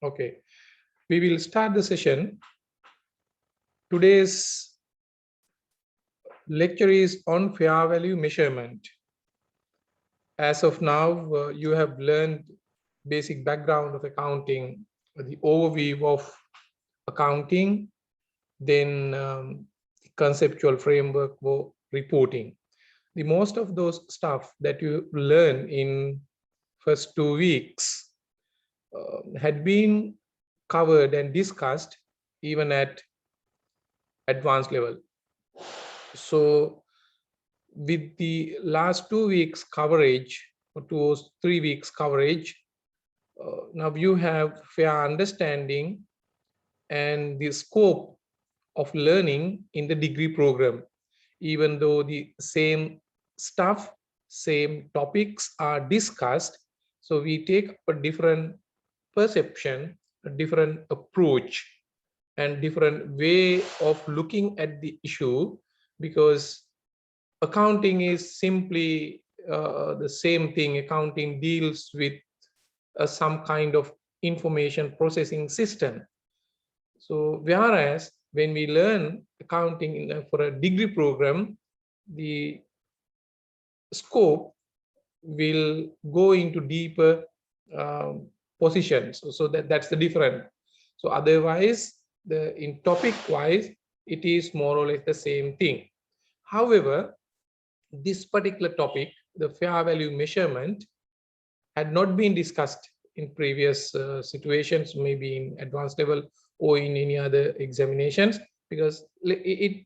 Okay, we will start the session. Today's lecture is on fair value measurement. As of now, you have learned basic background of accounting, the overview of accounting, then the conceptual framework for reporting. The most of those stuff that you learn in first 2 weeks had been covered and discussed even at advanced level. So with the last 2 weeks coverage or 2 or 3 weeks coverage, now you have fair understanding and the scope of learning in the degree program, even though the same stuff, same topics are discussed. So we take a different perception, a different approach, and different way of looking at the issue, because accounting is simply the same thing. Accounting deals with some kind of information processing system. So whereas when we learn accounting for a degree program, the scope will go into deeper positions. So that's the difference. So otherwise, in topic wise, it is more or less the same thing. However, this particular topic, the fair value measurement, had not been discussed in previous situations, maybe in advanced level or in any other examinations, because it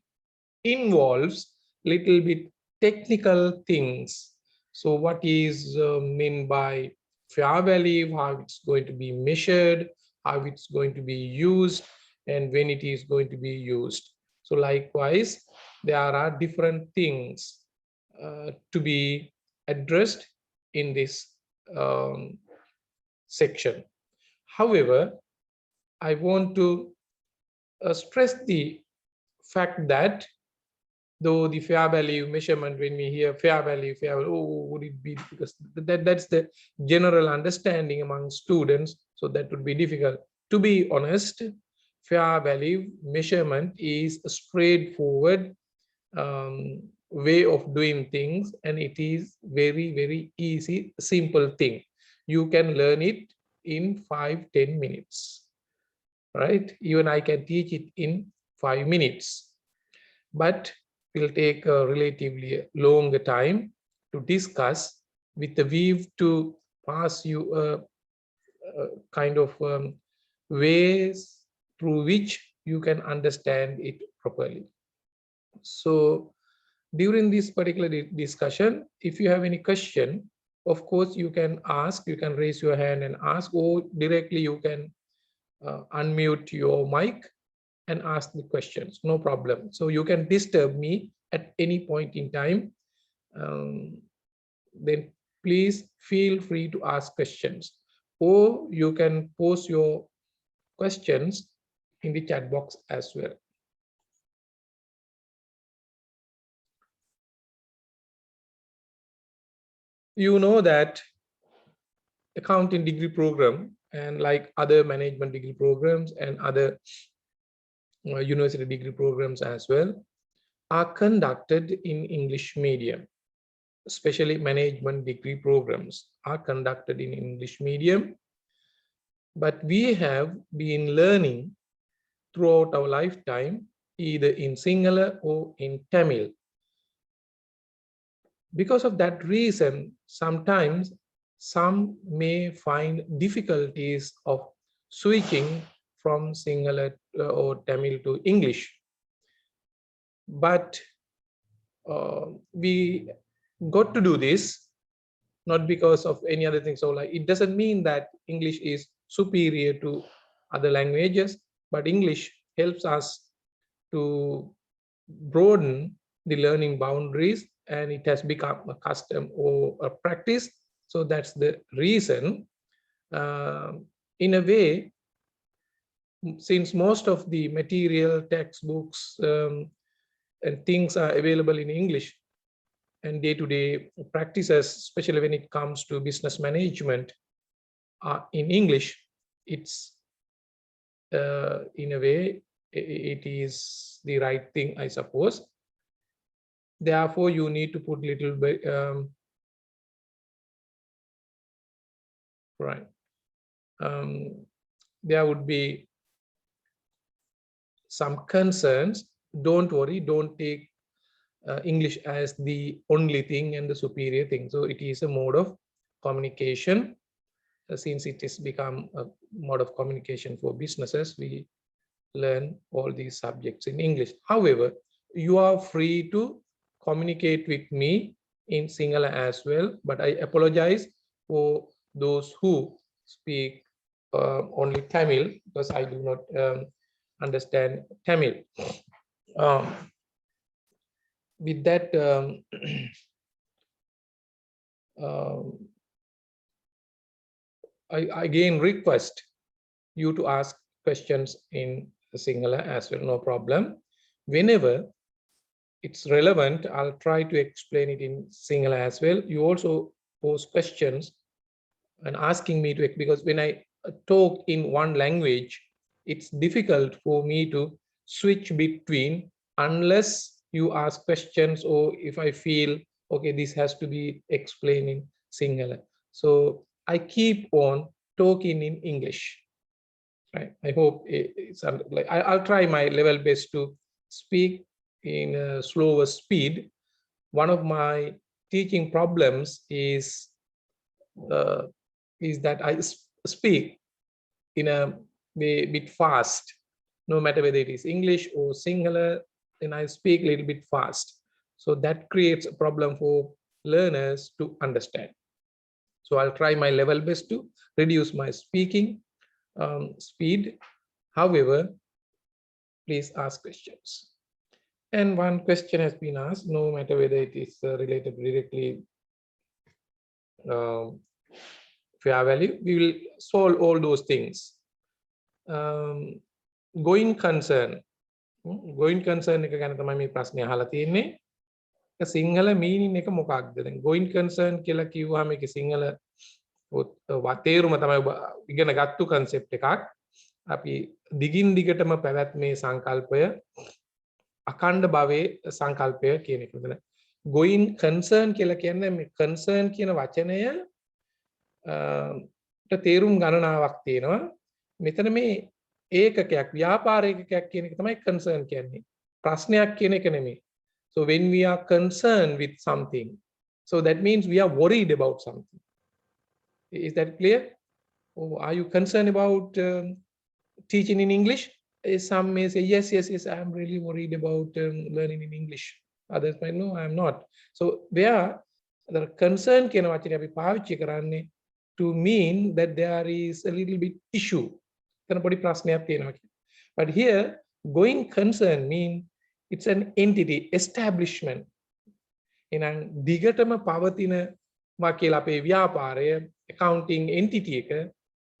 involves little bit technical things. So what is meant by fair value, how it's going to be measured, how it's going to be used, and when it is going to be used. So likewise, there are different things to be addressed in this section. However, I want to stress the fact that though the fair value measurement, when we hear fair value, oh, would it be, because that's the general understanding among students, so that would be difficult. To be honest, fair value measurement is a straightforward way of doing things, and it is very easy, simple thing. You can learn it in 5-10 minutes, right? Even I can teach it in 5 minutes, but will take a relatively longer time to discuss, with the view to pass you a kind of ways through which you can understand it properly. So during this particular discussion, if you have any question, of course you can ask, you can raise your hand and ask, or directly you can unmute your mic and ask the questions, no problem. So you can disturb me at any point in time. Then please feel free to ask questions, or you can post your questions in the chat box as well. You know that accounting degree program, and like other management degree programs and other university degree programs as well, are conducted in English medium. Especially management degree programs are conducted in English medium. But we have been learning throughout our lifetime either in Sinhala or in Tamil. Because of that reason, sometimes some may find difficulties of switching from Sinhala or Tamil to English. But we got to do this not because of any other thing. So like, it doesn't mean that English is superior to other languages, but English helps us to broaden the learning boundaries, and it has become a custom or a practice. So that's the reason. In a way, since most of the material, textbooks, and things are available in English, and day-to-day practices, especially when it comes to business management, in English, it's in a way, it is the right thing, I suppose. Therefore, you need to put little bit, right. There would be some concerns. Don't worry, don't take English as the only thing and the superior thing. So it is a mode of communication. Since it has become a mode of communication for businesses, we learn all these subjects in English. However, you are free to communicate with me in Sinhala as well, but I apologize for those who speak only Tamil, because I do not understand Tamil. With that, I again request you to ask questions in Sinhala as well, no problem. Whenever it's relevant, I'll try to explain it in Sinhala as well. You also pose questions and asking me to, because when I talk in one language, it's difficult for me to switch between unless you ask questions, or if I feel, okay, this has to be explained in Sinhala. So I keep on talking in English. Right. I hope it's like I'll try my level best to speak in a slower speed. One of my teaching problems is that I speak in a bit fast, no matter whether it is English or Sinhala, then I speak a little bit fast. So that creates a problem for learners to understand. So I'll try my level best to reduce my speaking speed. However, please ask questions. And one question has been asked, no matter whether it is related directly fair value, we will solve all those things. Going concern එක ගැන තමයි මේ ප්‍රශ්නේ අහලා තියෙන්නේ. Sinhala meaning එක මොකක්ද? දැන් going concern කියලා කිව්වහම ඒක සිංහල තේරුම තමයි ඔබ ඉගෙන ගත්තු concept එකක්. අපි දිගින් දිගටම පැවැත්මේ සංකල්පය අඛණ්ඩ භවයේ සංකල්පය කියන එක. මෙතන going concern කියලා කියන්නේ මේ concern කියන වචනය තේරුම් ගණනාවක් තියෙනවා. මෙතන මේ ඒකකයක් ව්‍යාපාර ඒකකයක් කියන එක තමයි concern කියන්නේ. ප්‍රශ්නයක් කියන එක නෙමෙයි. So when we are concerned with something, so that means we are worried about something. Is that clear? Or are you concerned about teaching in English? Some may say yes, I am really worried about learning in English. Others might no, I am not. So where the concern කියන වචනේ අපි පාවිච්චි කරන්නේ to mean that there is a little bit issue. එතන පොඩි ප්‍රශ්නයක් තියෙනවා කියන්නේ. But here going concern mean it's an entity establishment. එහෙනම් දිගටම පවතිනවා කියලා අපේ ව්‍යාපාරය accounting entity එක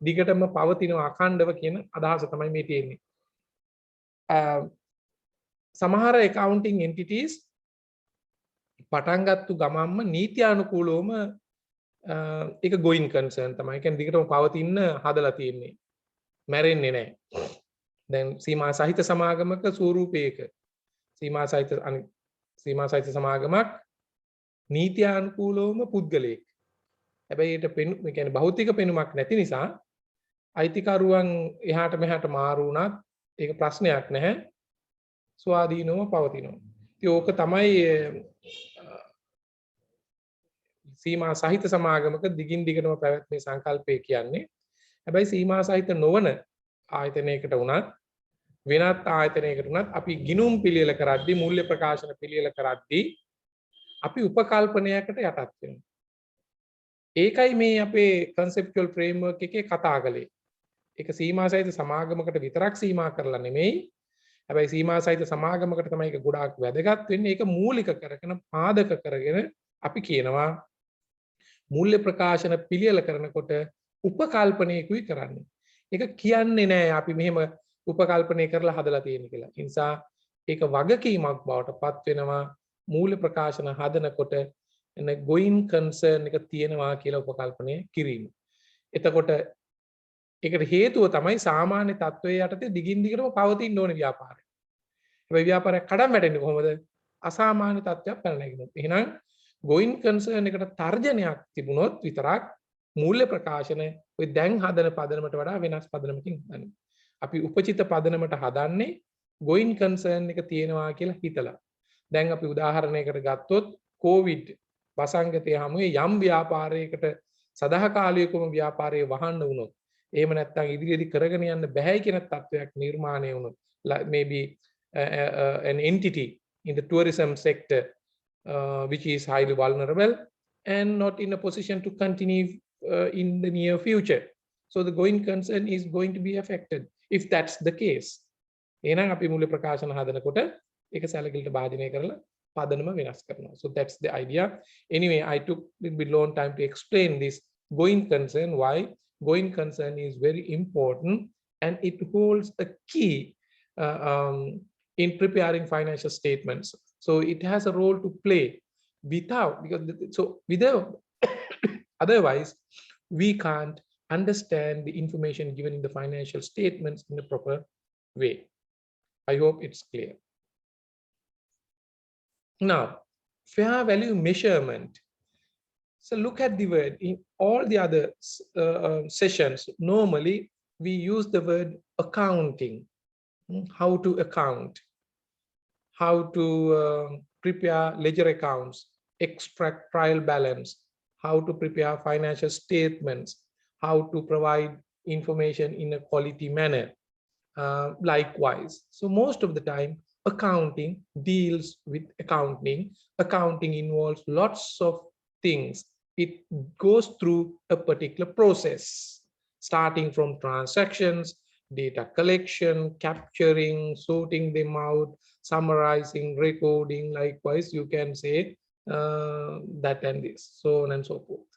දිගටම පවතිනවා අඛණ්ඩව කියන අදහස තමයි මේ තියෙන්නේ. සමහර accounting entities පටන් ගත්තු ගමන්ම නීත්‍යානුකූලවම ඒක going concern තමයි. ඒ කියන්නේ දිගටම පවතින්න හදලා තියෙන්නේ. මැරෙන්නේ නැහැ. දැන් සීමා සහිත සමාගමක ස්වරූපයක සීමා සහිත සමාගමක් නීත්‍යානුකූලවම පුද්ගලයෙක්. හැබැයි ඒට ඒ කියන්නේ භෞතික පෙනුමක් නැති නිසා අයිතිකරුවන් එහාට මෙහාට මාරු වුණත් ඒක ප්‍රශ්නයක් නැහැ. ස්වාධීනව පවතිනවා. ඉතින් ඕක තමයි සීමා සහිත සමාගමක දිගින් දිගටම පැවැත්මේ සංකල්පය කියන්නේ. හැබැයි සීමා සහිත නොවන ආයතනයකට වුණත් වෙනත් ආයතනයකට වුණත් අපි ගිණුම් පිළියෙල කරද්දී මූල්‍ය ප්‍රකාශන පිළියෙල කරද්දී අපි උපකල්පනයකට යටත් වෙනවා. ඒකයි මේ අපේ conceptual framework එකේ කතා කළේ. ඒක සීමා සහිත සමාගමකට විතරක් සීමා කරලා නෙමෙයි. හැබැයි සීමා සහිත සමාගමකට තමයි ඒක ගොඩාක් වැදගත් වෙන්නේ. ඒක මූලික කරගෙන පාදක කරගෙන අපි කියනවා මූල්‍ය ප්‍රකාශන පිළියෙල කරනකොට උපකල්පනයකුයි කරන්නේ. ඒක කියන්නේ නෑ අපි මෙහෙම උපකල්පනය කරලා හදලා තියෙන කියලා. ඒ නිසා ඒක වගකීමක් බවට පත් වෙනවා මූල්‍ය ප්‍රකාශන හදනකොට එන going concern එක තියෙනවා කියලා උපකල්පනය කිරීම. එතකොට ඒකට හේතුව තමයි සාමාන්‍ය තත්ත්වයේ යටතේ දිගින් දිගටම පවතින්න ඕන ව්‍යාපාරය. හැබැයි ව්‍යාපාරයක් කඩන් වැටෙන්නේ කොහොමද? අසාමාන්‍ය තත්ත්වයක් පැන නැගිනොත්. එහෙනම් going concern එකට තර්ජනයක් තිබුණොත් විතරක් මූල්‍ය ප්‍රකාශන ඔය දැන් හදන පදනමට වඩා වෙනස් පදනමකින් හදන්නේ. අපි උපචිත පදනමට හදන්නේ going concern එක තියෙනවා කියලා හිතලා. දැන් අපි උදාහරණයකට ගත්තොත් COVID වසංගතය හමුවේ යම් ව්‍යාපාරයකට සදාකාලිකවම ව්‍යාපාරය වහන්න වුණොත්, එහෙම නැත්නම් ඉදිරියේදී කරගෙන යන්න බැහැයි කියන තත්වයක් නිර්මාණය වුණොත්, maybe an entity in the tourism sector which is highly vulnerable and not in a position to continue in the near future. So the going concern is going to be affected if that's the case. එහෙනම් අපි මූල්‍ය ප්‍රකාශන හදනකොට ඒක සැලකිලිට භාජනය කරලා පදනම වෙනස් කරනවා. So that's the idea. Anyway, I took a little bit long time to explain this going concern, why going concern is very important and it holds a key in preparing financial statements. So it has a role to play without otherwise we can't understand the information given in the financial statements in a proper way. I hope it's clear. Now, fair value measurement. So look at the word. In all the other sessions, normally we use the word accounting. How to account, how to prepare ledger accounts, extract trial balance, how to prepare financial statements, how to provide information in a quality manner. Likewise, so most of the time accounting deals with accounting. Accounting involves lots of things. It goes through a particular process, starting from transactions, data collection, capturing, sorting them out, summarizing, recording. Likewise, you can say that and this, so on and so forth,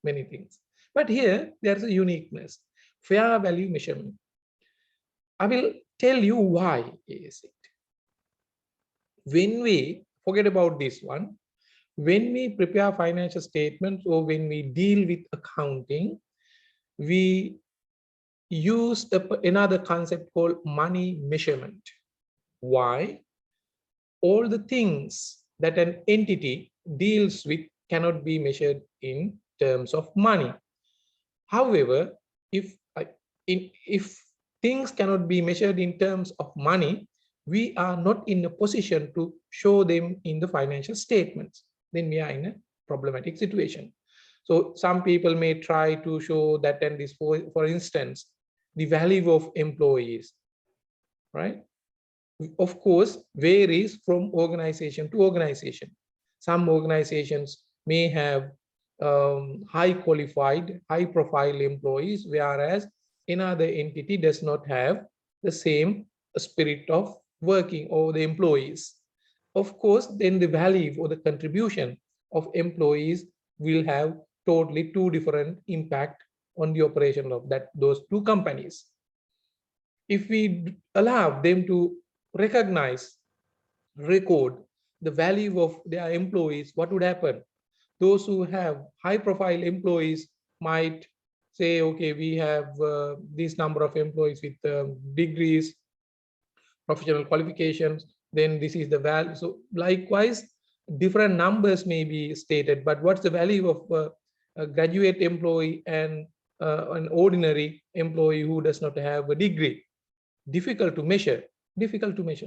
many things. But here there's a uniqueness, fair value measurement. I will tell you why is it. When we forget about this one, when we prepare financial statements or when we deal with accounting, we use another concept called money measurement. Why? All the things that an entity deals with cannot be measured in terms of money. However, if things cannot be measured in terms of money, we are not in a position to show them in the financial statements. Then we are in a problematic situation. So some people may try to show that and this, for instance, the value of employees, right? Of course, varies from organization to organization. Some organizations may have high qualified, high profile employees, whereas another entity does not have the same spirit of working or the employees. Of course, then the value or the contribution of employees will have totally two different impact on the operation of those two companies. If we allow them to recognize, record the value of their employees, what would happen? Those who have high profile employees might say, okay, we have this number of employees with degrees, professional qualifications, then this is the value. So likewise, different numbers may be stated, but what's the value of a graduate employee and an ordinary employee who does not have a degree? Difficult to measure.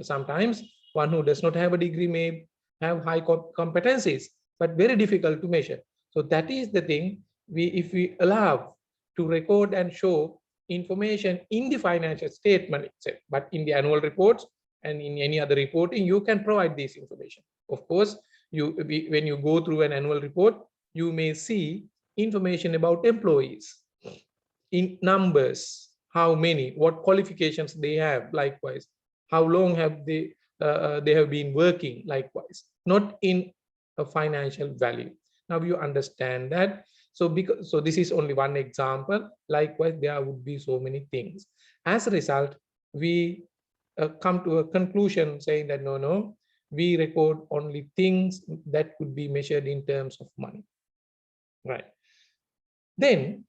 Sometimes one who does not have a degree may have high competencies, but very difficult to measure. So that is the thing. If we allow to record and show information in the financial statement itself, but in the annual reports and in any other reporting, you can provide this information. Of course, when you go through an annual report, you may see information about employees in numbers, how many, what qualifications they have, likewise, how long have they have been working, likewise, not in a financial value. Now you understand that. So this is only one example. Likewise, there would be so many things. As a result, we come to a conclusion saying that no, we record only things that could be measured in terms of money, right? Then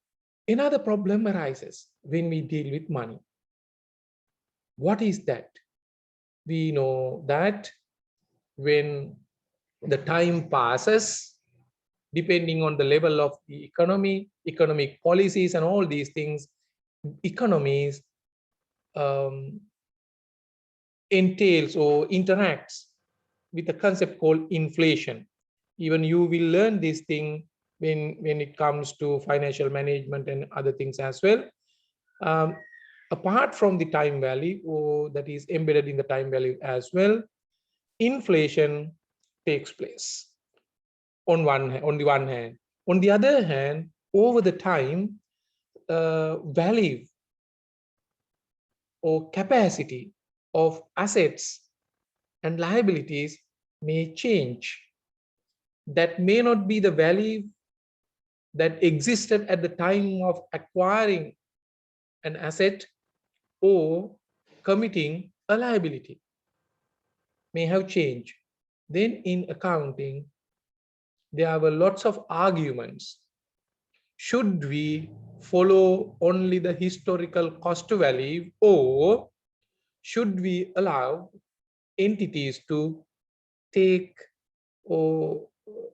Another problem arises when we deal with money. What is that? We know that when the time passes, depending on the level of the economy, economic policies, and all these things, economies entails or interacts with a concept called inflation. Even you will learn this thing when it comes to financial management and other things as well. Um, Apart from the time value, or that is embedded in the time value as well, inflation takes place on the one hand. On the other hand, over the time, value or capacity of assets and liabilities may change. That may not be the value that existed at the time of acquiring an asset or committing a liability, may have changed. Then in accounting, there were lots of arguments. Should we follow only the historical cost value, or should we allow entities to take or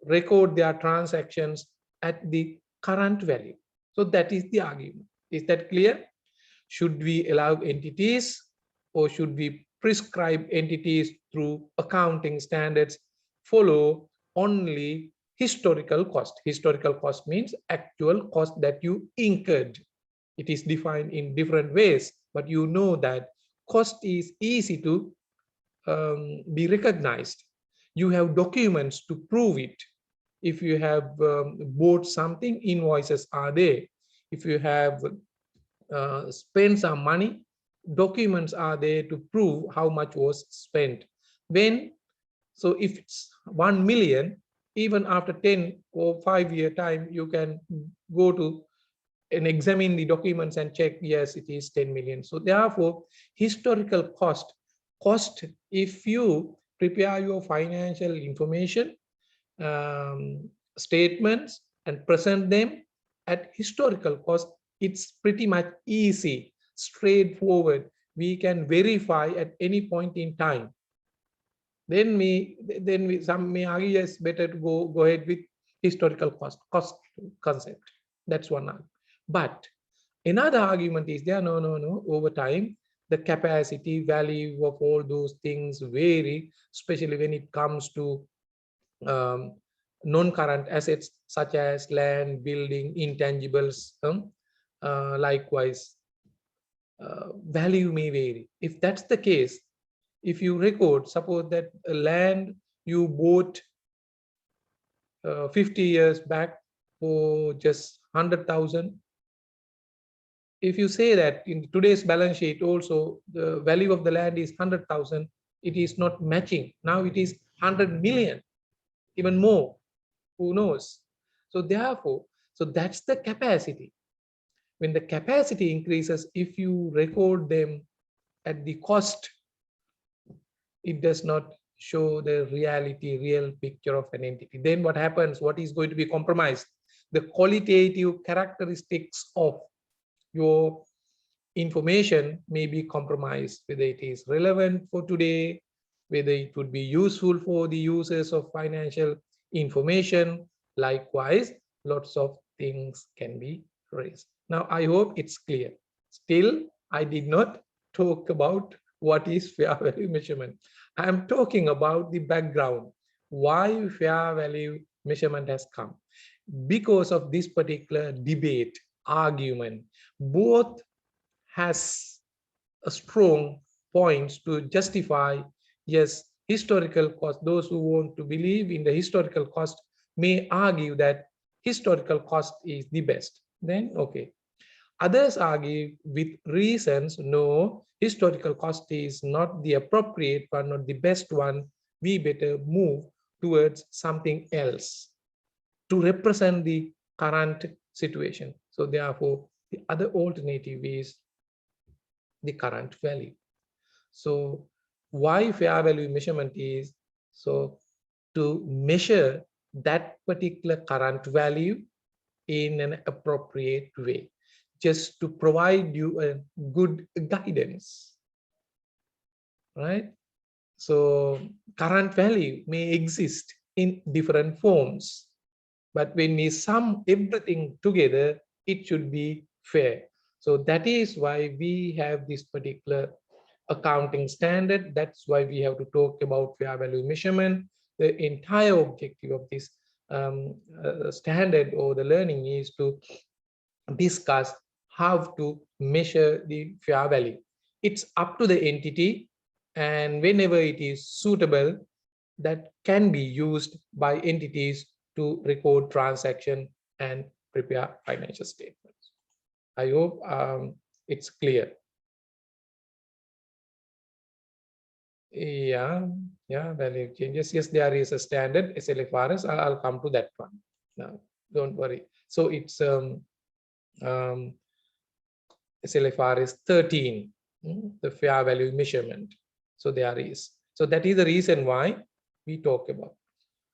record their transactions at the current value? So that is the argument. Is that clear? Should we allow entities, or should we prescribe entities through accounting standards follow only historical cost? Historical cost means actual cost that you incurred. It is defined in different ways, but you know that cost is easy to be recognized. You have documents to prove it. If you have bought something, invoices are there. If you have spent some money, documents are there to prove how much was spent. So if it's 1 million, even after 10 or 5 year time, you can go to and examine the documents and check, yes, it is 10 million. So therefore, historical cost, if you prepare your financial information statements and present them at historical cost, it's pretty much easy, straightforward. We can verify at any point in time. Then some may argue, yes, better to go ahead with historical cost concept. That's one argument. But another argument is there, no, over time, the capacity, value of all those things vary, especially when it comes to non-current assets such as land, building, intangibles. Likewise, value may vary. If that's the case, if you record, suppose that a land you bought 50 years back for just 100,000, if you say that in today's balance sheet also the value of the land is 100,000, it is not matching. Now it is 100 million, even more. Who knows? So therefore, so that's the capacity. When the capacity increases, if you record them at the cost, it does not show the real picture of an entity. Then what happens? What is going to be compromised? The qualitative characteristics of your information may be compromised, whether it is relevant for today, whether it would be useful for the users of financial information. Likewise, lots of things can be raised. Now, I hope it's clear. Still, I did not talk about what is fair value measurement. I am talking about the background, why fair value measurement has come. Because of this particular debate, argument, both has a strong points to justify, yes, historical cost. Those who want to believe in the historical cost may argue that historical cost is the best. Then, okay. Others argue with reasons, no, historical cost is not the appropriate one, not the best one. We better move towards something else to represent the current situation. So therefore, the other alternative is the current value. So why fair value measurement is, so to measure that particular current value in an appropriate way. just to provide you a good guidance, right? So current value may exist in different forms, but when we sum everything together, it should be fair. So that is why we have this particular accounting standard. That's why we have to talk about fair value measurement. The entire objective of this standard or the learning is to discuss how to measure the fair value. It's up to the entity, and whenever it is suitable, that can be used by entities to record transaction and prepare financial statements. I hope it's clear. Yeah, value changes. Yes, there is a standard SLFRS. I'll come to that one. No, don't worry. So it's SLFRS 13, the fair value measurement. So there is. So that is the reason why we talk about.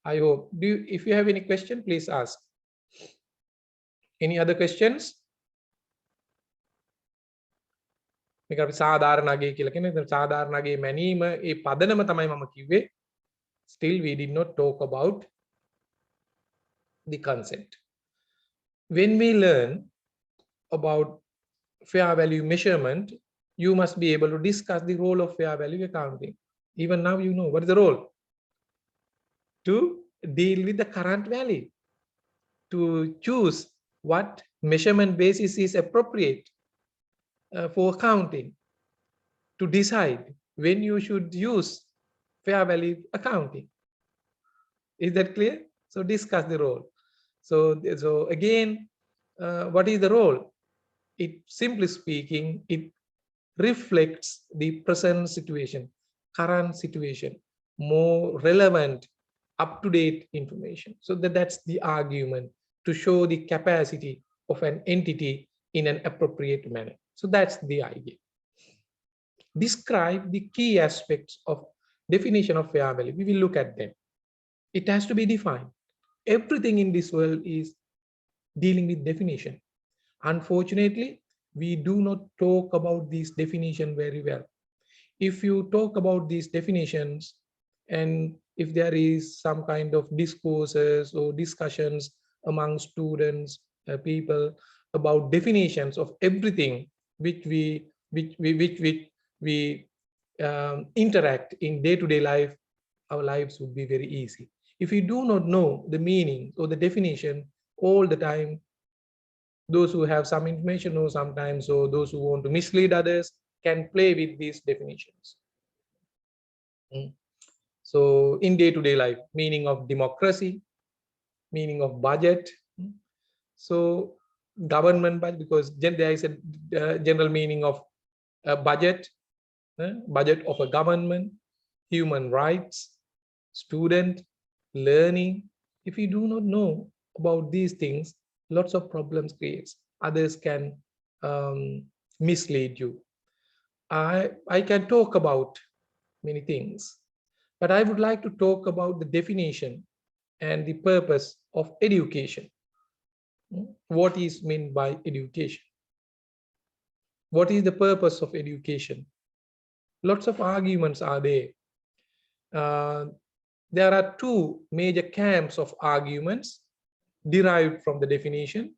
I hope. If you have any question, please ask. Any other questions? මේක අපි සාධාරණ අගය කියලා කියන්නේ සාධාරණ අගය මැනීම ඒ පදනම තමයි මම කිව්වේ. Still we did not talk about the consent. When we learn about fair value measurement, you must be able to discuss the role of fair value accounting. Even now you know what is the role. To deal with the current value, to choose what measurement basis is appropriate for accounting, to decide when you should use fair value accounting. Is that clear? So discuss the role. So again, what is the role? It, simply speaking, it reflects the present situation, current situation, more relevant, up-to-date information. So that's the argument, to show the capacity of an entity in an appropriate manner. So that's the idea. Describe the key aspects of definition of fair value. We will look at them. It has to be defined. Everything in this world is dealing with definition. Unfortunately, we do not talk about this definition very well. If you talk about these definitions, and if there is some kind of discourses or discussions among students, people about definitions of everything which we interact in day-to-day life, our lives would be very easy. If we do not know the meaning or the definition all the time, those who have some information or sometimes, or those who want to mislead others, can play with these definitions. So in day-to-day life, meaning of democracy, meaning of budget. So government budget, because there is a general meaning of budget, budget of a government, human rights, student, learning. If you do not know about these things, lots of problems creates. Others can mislead you. I can talk about many things, but I would like to talk about the definition and the purpose of education. What is meant by education? What is the purpose of education? Lots of arguments are there. There are two major camps of arguments derived from the definition,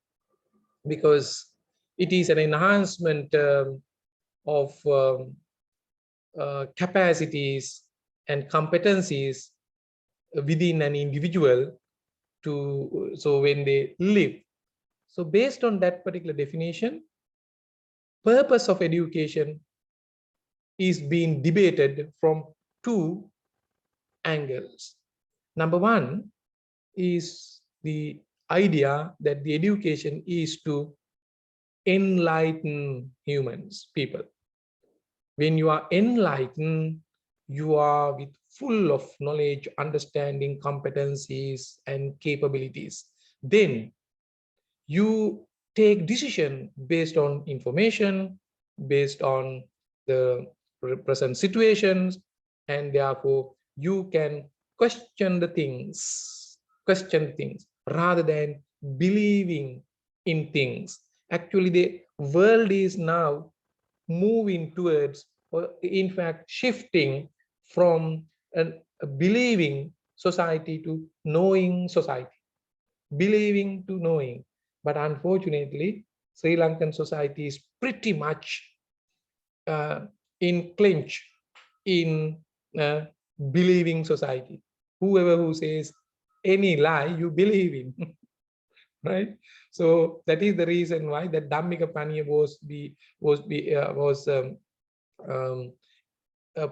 because it is an enhancement of capacities and competencies within an individual so when they live. So based on that particular definition, purpose of education is being debated from two angles. Number one is the idea that the education is to enlighten humans, people. When you are enlightened, you are with full of knowledge, understanding, competencies, and capabilities. Then you take decision based on information, based on the present situations, and therefore you can question things rather than believing in things. Actually, world is now moving towards, or in fact shifting from a believing society to knowing society, believing to knowing. But unfortunately, Sri Lankan society is pretty much uh, in clinch in believing society. Whoever who says any lie, you believe in, right? So that is the reason why that Dhammika Paniya was um,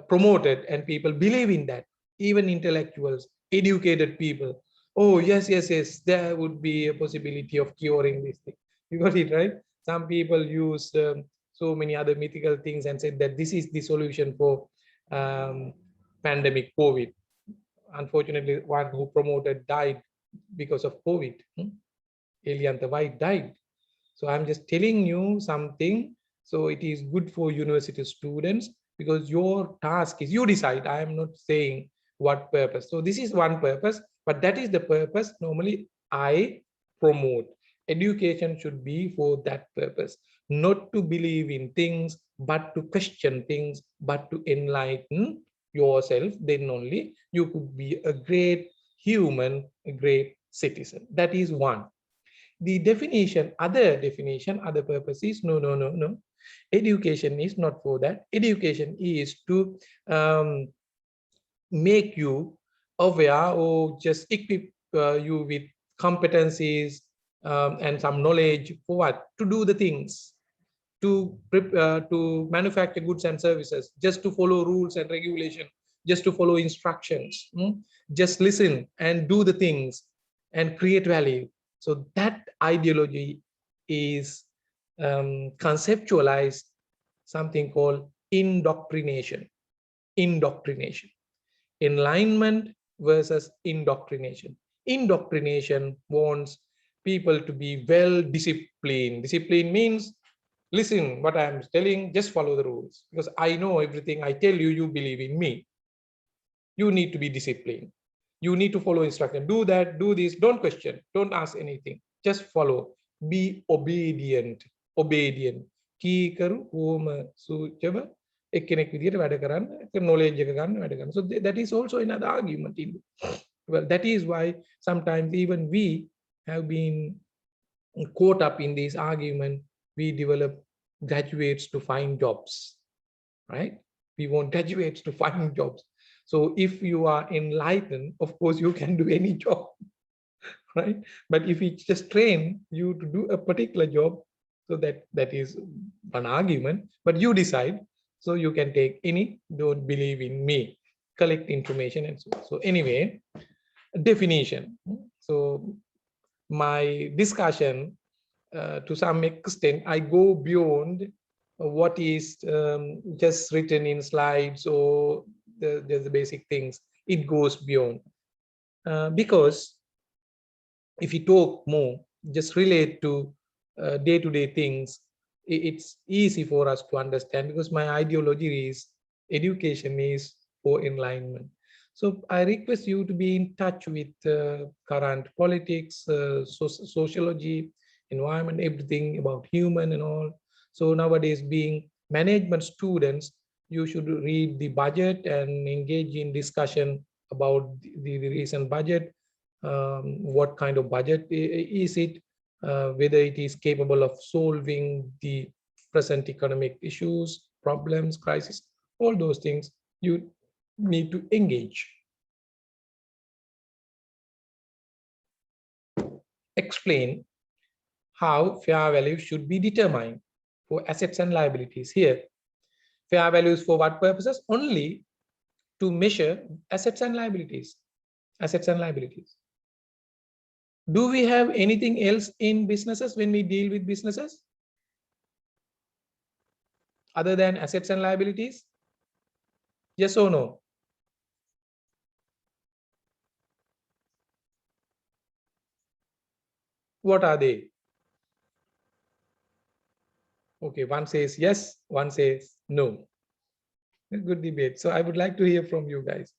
promoted, and people believe in that. Even intellectuals, educated people. Oh yes, yes, yes. There would be a possibility of curing this thing. You got it right. Some people use so many other mythical things and said that this is the solution for um, pandemic COVID. Unfortunately, one who promoted died because of COVID. Eliantha White died. So I'm just telling you something. So it is good for university students, because your task is, you decide. I am not saying what purpose. So this is one purpose, but that is the purpose normally I promote. Education should be for that purpose, not to believe in things, but to question things, but to enlighten yourself. Then only you could be a great human, a great citizen. That is one. The definition, other purpose is no, no, no, no. Education is not for that. Education is to make you aware, or just equip you with competencies and some knowledge for what? To do the things, to manufacture goods and services, just to follow rules and regulation, just to follow instructions, just listen and do the things and create value. So that ideology is conceptualized something called indoctrination. Indoctrination. Enlightenment versus indoctrination. Indoctrination wants people to be well disciplined. Discipline means listen what I am telling, just follow the rules, because I know everything I tell you, you believe in me. You need to be disciplined. You need to follow instruction. Do that, do this, don't question, don't ask anything, just follow. Be obedient. Obedient. Kikaru oma suchava ekkenek විදියට වැඩ කරන්න, knowledge එක ගන්න වැඩ කරන්න. So that is also another argument in. Well, that is why sometimes even we have been caught up in this argument. We develop graduates to find jobs, right? We want graduates to find jobs. So if you are enlightened, of course, you can do any job, right? But if we just train you to do a particular job, so that is one argument, but you decide. So you can take any, don't believe in me, collect information and so on. So anyway, definition. So my discussion, to some extent, I go beyond what is just written in slides or the basic things. It goes beyond. Because if you talk more, just relate to day-to-day things, it's easy for us to understand, because my ideology is education is for enlightenment. So I request you to be in touch with current politics, sociology, environment, everything about human and all. So nowadays, being management students, you should read the budget and engage in discussion about the recent budget. What kind of budget is it, whether it is capable of solving the present economic issues, problems, crisis, all those things you need to engage. Explain how fair value should be determined for assets and liabilities. Here, fair values for what purposes? Only to measure assets and liabilities. Assets and liabilities. Do we have anything else in businesses when we deal with businesses other than assets and liabilities? Yes or no? What are they? Okay, one says yes, one says no. Good debate. So I would like to hear from you guys.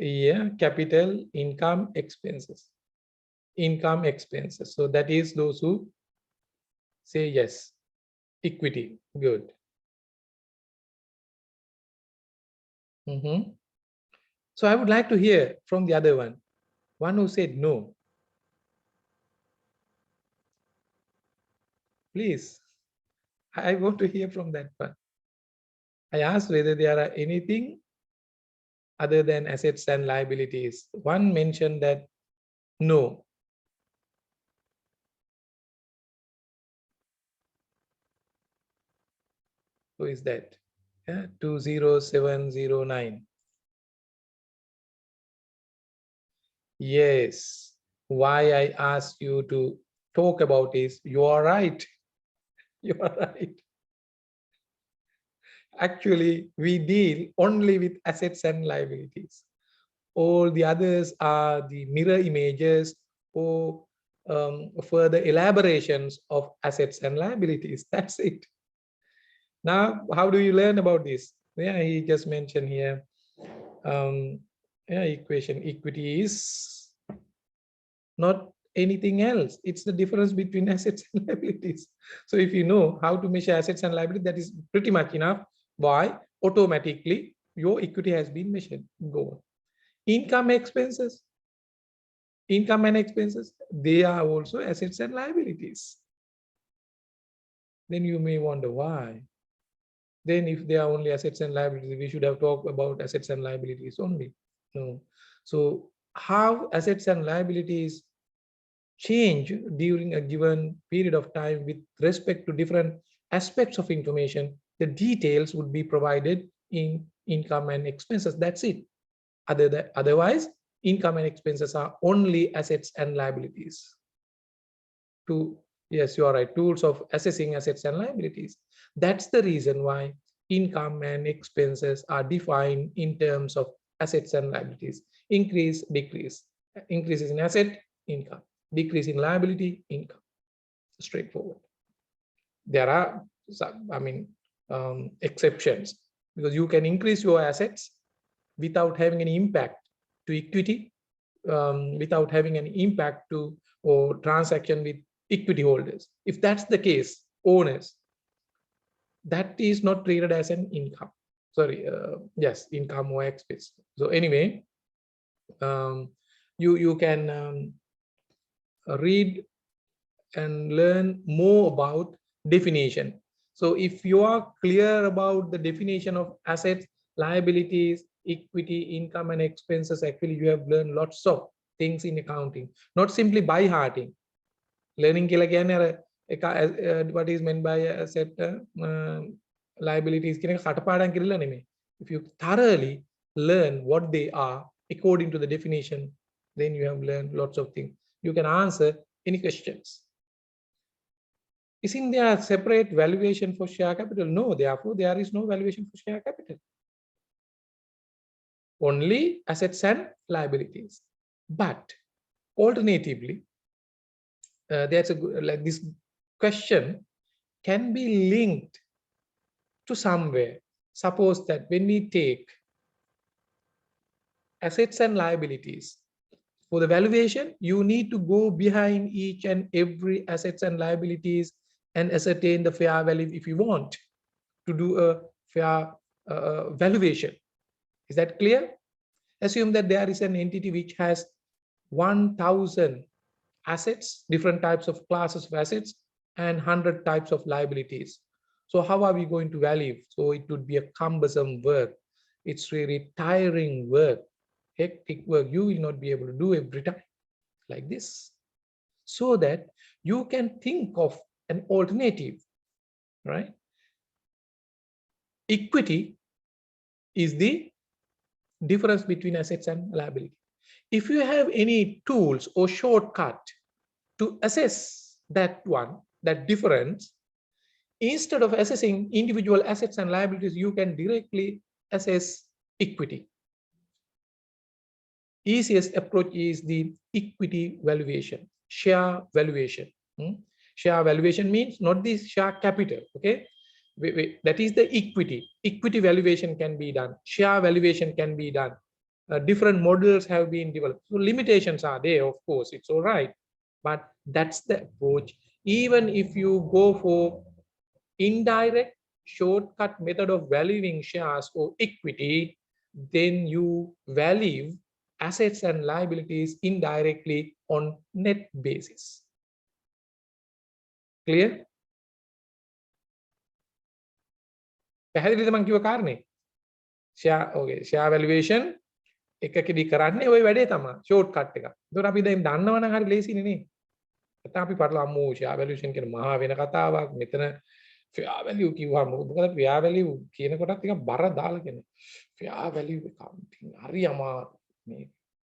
Yeah, capital, income, expenses. Income, expenses. So that is those who Say yes. Equity. Good. So I would like to hear from the other one who said no. Please, I want to hear from that one. I asked whether there are anything other than assets and liabilities. One mentioned that no. Who is that? Yeah, 20709. Yes. Why I asked you to talk about is you are right. You are right. Actually, we deal only with assets and liabilities. All the others are the mirror images or further elaborations of assets and liabilities. That's it. Now, how do you learn about this? Yeah, he just mentioned here. Yeah, equation equity is not anything else. It's the difference between assets and liabilities. So if you know how to measure assets and liabilities, that is pretty much enough. Why? Automatically, your equity has been measured. Go on. Income expenses. Income and expenses, they are also assets and liabilities. Then you may wonder why. Then if they are only assets and liabilities, we should have talked about assets and liabilities only. No. So how assets and liabilities change during a given period of time with respect to different aspects of information, the details would be provided in income and expenses. That's it. Otherwise, income and expenses are only assets and liabilities. Yes, you are right, tools of assessing assets and liabilities. That's the reason why income and expenses are defined in terms of assets and liabilities. Increase, decrease. Increases in asset, income. Decrease in liability, income. Straightforward. There are some, exceptions, because you can increase your assets without having any impact to equity, without having any impact to or transaction with equity holders. If that's the case, owners, that is not treated as an income. Sorry, yes, income or expense. So anyway, you can read and learn more about definition. So if you are clear about the definition of assets, liabilities, equity, income, and expenses, actually you have learned lots of things in accounting, not simply by hearting. Learning what is meant by asset, liabilities. If you thoroughly learn what they are according to the definition, then you have learned lots of things. You can answer any questions. Isn't there a separate valuation for share capital? No, therefore there is no valuation for share capital. Only assets and liabilities. But alternatively, there's like this question can be linked to somewhere. Suppose that when we take assets and liabilities, for the valuation, you need to go behind each and every assets and liabilities and ascertain the fair value if you want to do a fair valuation. Is that clear? Assume that there is an entity which has 1,000 assets, different types of classes of assets, and 100 types of liabilities. So how are we going to value? So it would be a cumbersome work. It's really tiring work, hectic work. You will not be able to do every time like this. So that you can think of an alternative, right? Equity is the difference between assets and liability. If you have any tools or shortcut to assess that difference, instead of assessing individual assets and liabilities, you can directly assess equity. Easiest approach is the equity valuation, share valuation. Share valuation means not the share capital, okay? That is the equity. Equity valuation can be done. Share valuation can be done. Different models have been developed. So limitations are there, of course, it's all right. But that's the approach Even if you go for indirect shortcut method of valuing shares or equity, then you value assets and liabilities indirectly on net basis. Clear? පැහැදිලිද මං කිව්ව කාරණේ? share valuation එකකදී කරන්නේ ওই වැඩේ තමයි short cut එක. ඒතකොට අපි දැන් දන්නවනම් හරි ලේසිනේ නේ. නැත්නම් අපි පටල අම්මෝ share valuation කියන මහා වෙන කතාවක්. මෙතන fair value කිව්වම මොකද fair value කියන කොටත් ටිකක් බර දාලා කියන්නේ. fair value accounting හරි අමාරු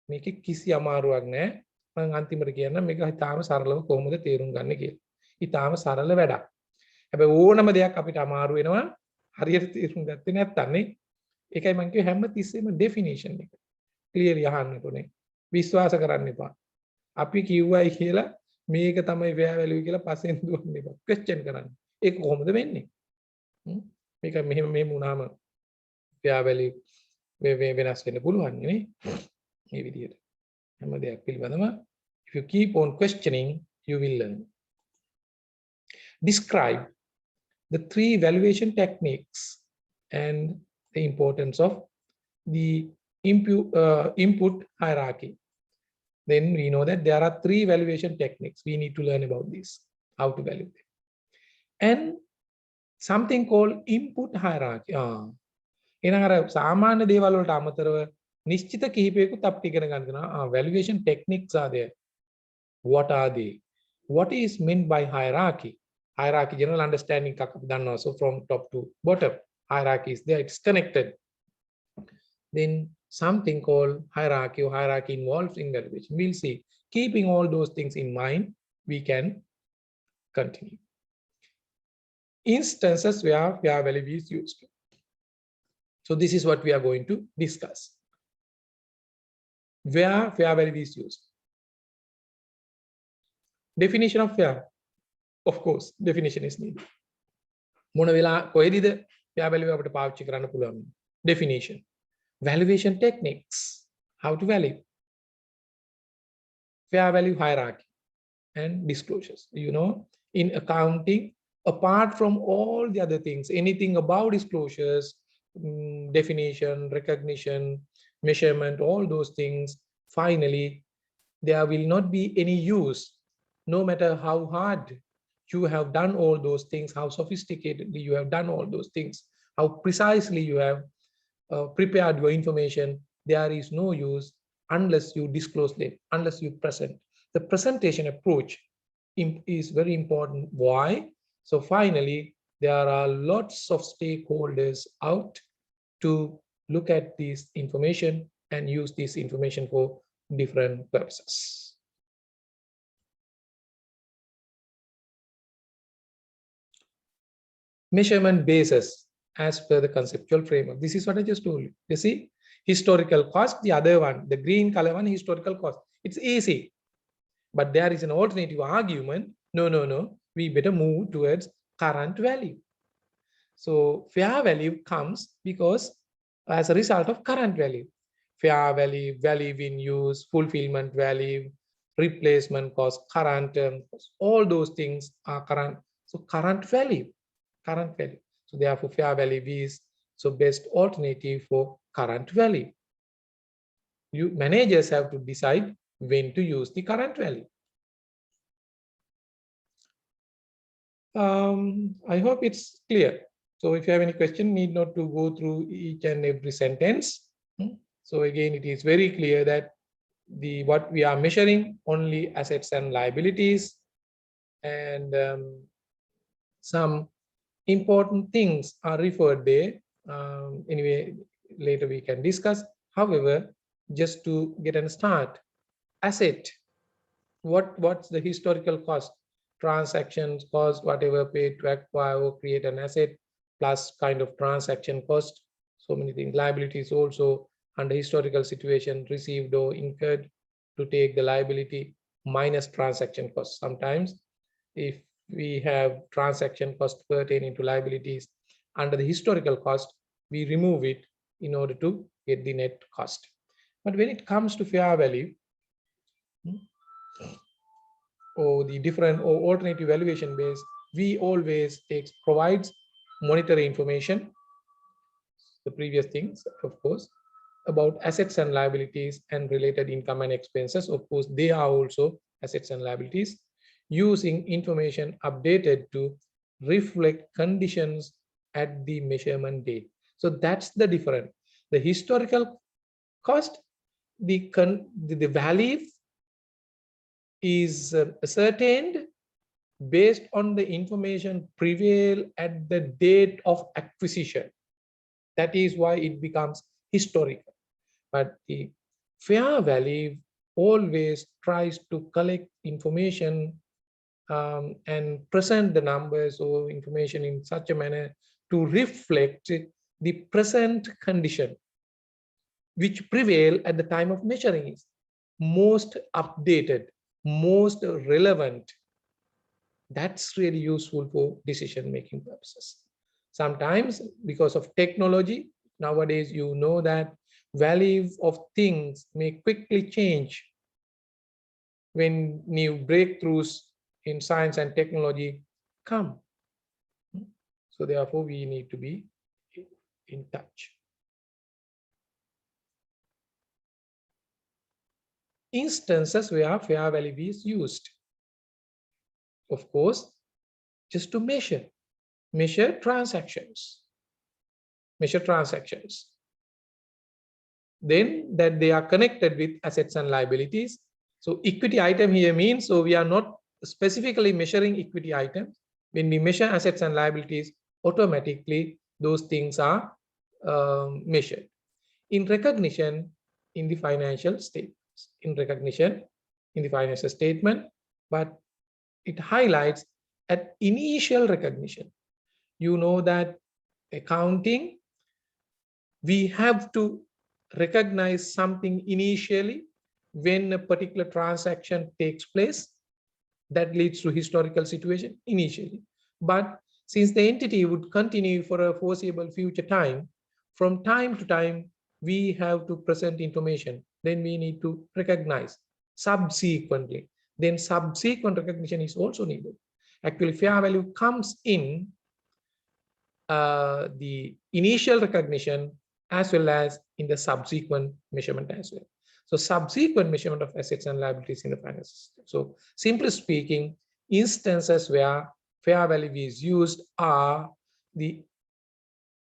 මේකේ කිසි අමාරුවක් නැහැ. මම අන්තිමට කියන්නම් මේක ඉතාලම සරලව කොහොමද තේරුම් ගන්න කියලා. ඉතාලම සරල වැඩක්. හැබැයි ඕනම දෙයක් අපිට අමාරු වෙනවා හරියට තේරුම් ගත්තේ නැත්නම් නේ. ඒකයි මම කිව්වේ හැම තිස්සෙම ඩෙෆිනිෂන් එක ක්ලියර්ලි අහන්න ඕනේ. විශ්වාස කරන්න එපා. අපි කිව්වයි කියලා මේක තමයි fair value කියලා පස්සෙන් දුවන්න එපා. ක්වෙස්චන් කරන්න. ඒක කොහොමද වෙන්නේ? මේක මෙහෙම වුණාම fair value වෙනස් වෙන්න පුළුවන් නේ. මේ විදිහට. හැම දෙයක් පිළිබඳව if you keep on questioning you will learn. Describe the 3 valuation techniques and the importance of the input hierarchy. Then we know that there are 3 valuation techniques. We need to learn about this, how to value them. And something called input hierarchy. එහෙනම් අර සාමාන්‍ය දේවල් වලට අමතරව නිශ්චිත කිහිපයකුත් අපිට ඉගෙන ගන්න දෙනවා. Valuation techniques are there. What are they? What is meant by hierarchy? Hierarchy, general understanding එකක් අපි දන්නවා. So from top to bottom, hierarchy is there. It's connected. Then something called hierarchy or hierarchy involved in valuation. We'll see. Keeping all those things in mind, we can continue. Instances where fair value is used. So this is what we are going to discuss. Where fair value is used. Definition of fair. Of course, definition is needed. මොන වෙලා කොහෙදද fair value අපිට පාවිච්චි කරන්න පුළුවන්? Definition. Valuation techniques. How to value. Fair value hierarchy and disclosures. You know, in accounting, apart from all the other things, anything about disclosures, definition, recognition, measurement, all those things, finally, there will not be any use, no matter how hard you have done all those things, how sophisticatedly you have done all those things, how precisely you have prepared your information, there is no use unless you disclose them, unless you present. The presentation approach is very important. Why? So finally, there are lots of stakeholders out to look at this information and use this information for different purposes. Measurement basis as per the conceptual framework. This is what I just told you. You see, historical cost, the other one, the green color one, historical cost. It's easy. But there is an alternative argument. No. We better move towards current value. So fair value comes because as a result of current value. Fair value, value in use, fulfillment value, replacement cost, current cost, all those things are current. So current value. So therefore fair value is so best alternative for current value. You managers have to decide when to use the current value. I hope it's clear. So if you have any question, need not to go through each and every sentence. So again, it is very clear that what we are measuring only assets and liabilities, and some important things are referred there. Anyway, later we can discuss. However, just to get a start, asset, what's the historical cost, transactions cost, whatever paid to acquire or create an asset, plus kind of transaction cost, so many things. Liabilities also under historical situation, received or incurred to take the liability minus transaction cost. Sometimes if we have transaction cost pertaining to liabilities under the historical cost, we remove it in order to get the net cost. But when it comes to fair value, or the different or alternative valuation base, we always provides monetary information, the previous things, of course, about assets and liabilities and related income and expenses. Of course, they are also assets and liabilities, using information updated to reflect conditions at the measurement date. So that's the difference. The historical cost, the value is ascertained based on the information prevail at the date of acquisition. That is why it becomes historical. But the fair value always tries to collect information and present the numbers or information in such a manner to reflect the present condition which prevail at the time of measuring is most updated, most relevant. That's really useful for decision making purposes. Sometimes because of technology, nowadays you know that value of things may quickly change when new breakthroughs in science and technology come. So therefore we need to be in touch. Instances where fair value is used, of course, just to measure transactions, then that they are connected with assets and liabilities. So equity item here means, so we are not specifically measuring equity items. When we measure assets and liabilities, automatically those things are measured in recognition in the financial statements, but it highlights at initial recognition. You know that accounting, we have to recognize something initially when a particular transaction takes place that leads to historical situation initially. But since the entity would continue for a foreseeable future time, from time to time, we have to present information. Then we need to recognize subsequently. Then subsequent recognition is also needed. Actually, fair value comes in the initial recognition as well as in the subsequent measurement as well. So subsequent measurement of assets and liabilities in the finance system. So simply speaking, instances where fair value is used are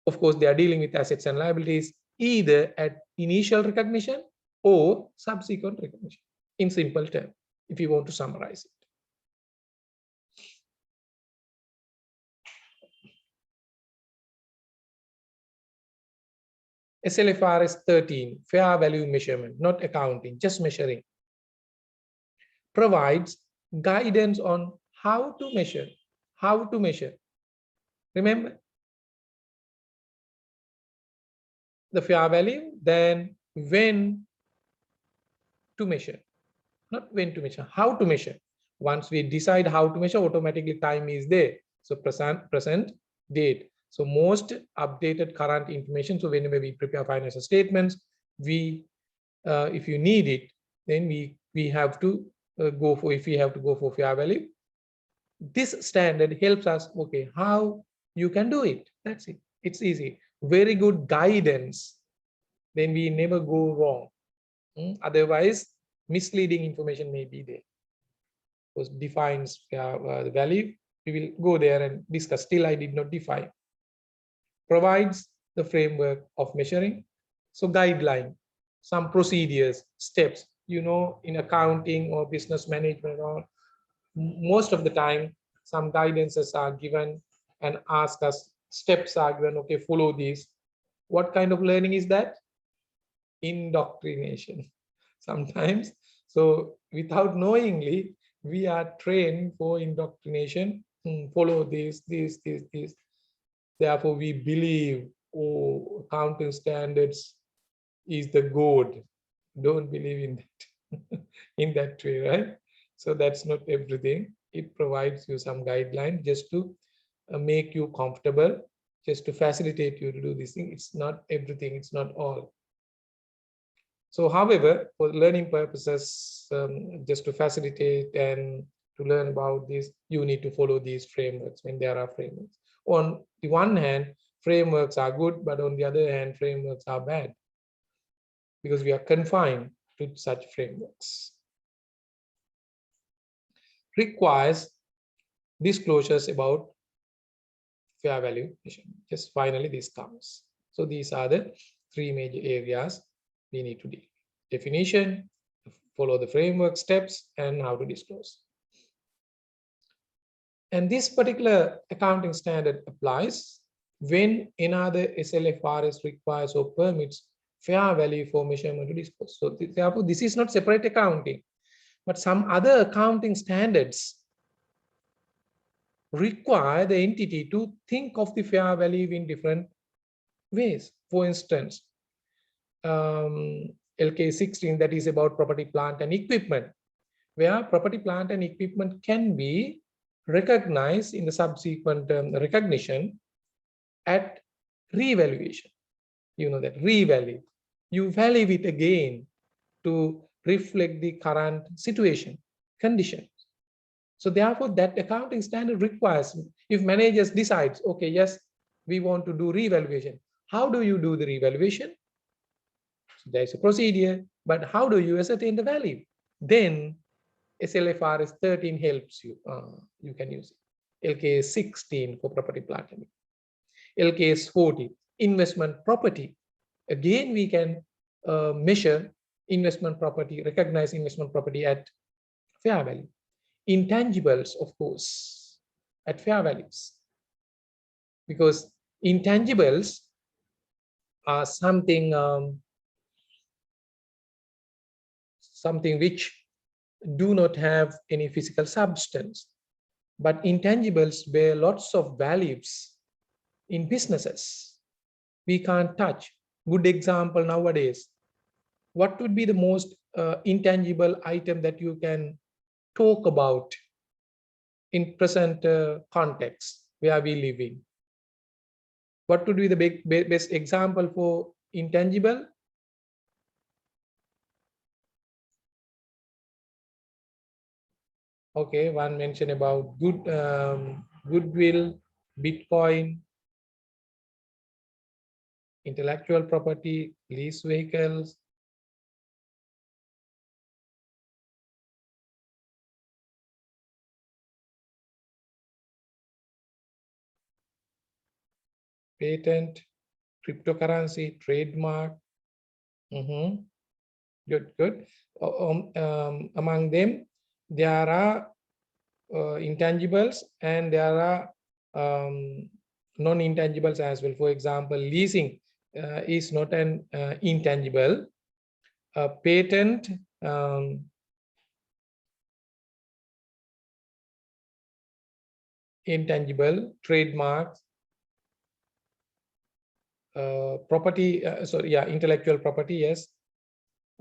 of course, they are dealing with assets and liabilities either at initial recognition or subsequent recognition, in simple terms, if you want to summarize it. SLFRS 13, fair value measurement, not accounting, just measuring, provides guidance on how to measure. Remember the fair value, then when to measure, not when to measure, how to measure. Once we decide how to measure, automatically time is there. So present date. So most updated current information. So whenever we prepare financial statements, we if you need it, then we have to go for, if we have to go for fair value, this standard helps us. Okay, how you can do it. That's it. It's easy. Very good guidance. Then we never go wrong. Otherwise, misleading information may be there. Because defines the value. We will go there and discuss. Still, I did not define. Provides the framework of measuring. So guideline, some procedures, steps. You know, in accounting or business management, or most of the time, some guidances are given and ask us, steps are given. Okay, follow these. What kind of learning is that? Indoctrination sometimes. So without knowingly, we are trained for indoctrination. Follow this. Therefore, we believe, oh, accounting standards is the God. Don't believe in that in that way, right? So that's not everything. It provides you some guidelines just to make you comfortable, just to facilitate you to do this thing. It's not everything. It's not all. So, however, for learning purposes, just to facilitate and to learn about this, you need to follow these frameworks when there are frameworks. On the one hand, frameworks are good, but on the other hand, frameworks are bad because we are confined to such frameworks. Requires disclosures about fair value measurement. Just finally, this comes. So these are the three major areas we need to deal with: definition, follow the framework steps, and how to disclose. And this particular accounting standard applies when another SLFRS requires or permits fair value for measurement to disclose. So therefore, this is not separate accounting, but some other accounting standards require the entity to think of the fair value in different ways. For instance, LK 16, that is about property, plant, and equipment, where property, plant, and equipment can be recognized in the subsequent recognition at revaluation. You know that revalue. You value it again to reflect the current situation, condition. So therefore, that accounting standard requires, if managers decides, okay, yes, we want to do revaluation. How do you do the revaluation? So there is a procedure, but how do you ascertain the value? Then SLFRS 13 helps you. You can use it. LKS 16 for property, plant, and LKS 40, investment property. Again, we can measure investment property, recognize investment property at fair value. Intangibles, of course, at fair values, because intangibles are something which do not have any physical substance, but intangibles bear lots of values in businesses we can't touch. Good example nowadays, what would be the most intangible item that you can talk about in present context where we live in? What would be the best example for intangible? Okay, one mentioned about goodwill, Bitcoin, intellectual property, lease vehicles. Patent, cryptocurrency, trademark. Good. Among them, there are intangibles and there are non-intangibles as well. For example, leasing is not an intangible. Patent, intangible. Trademarks, property, intellectual property, yes.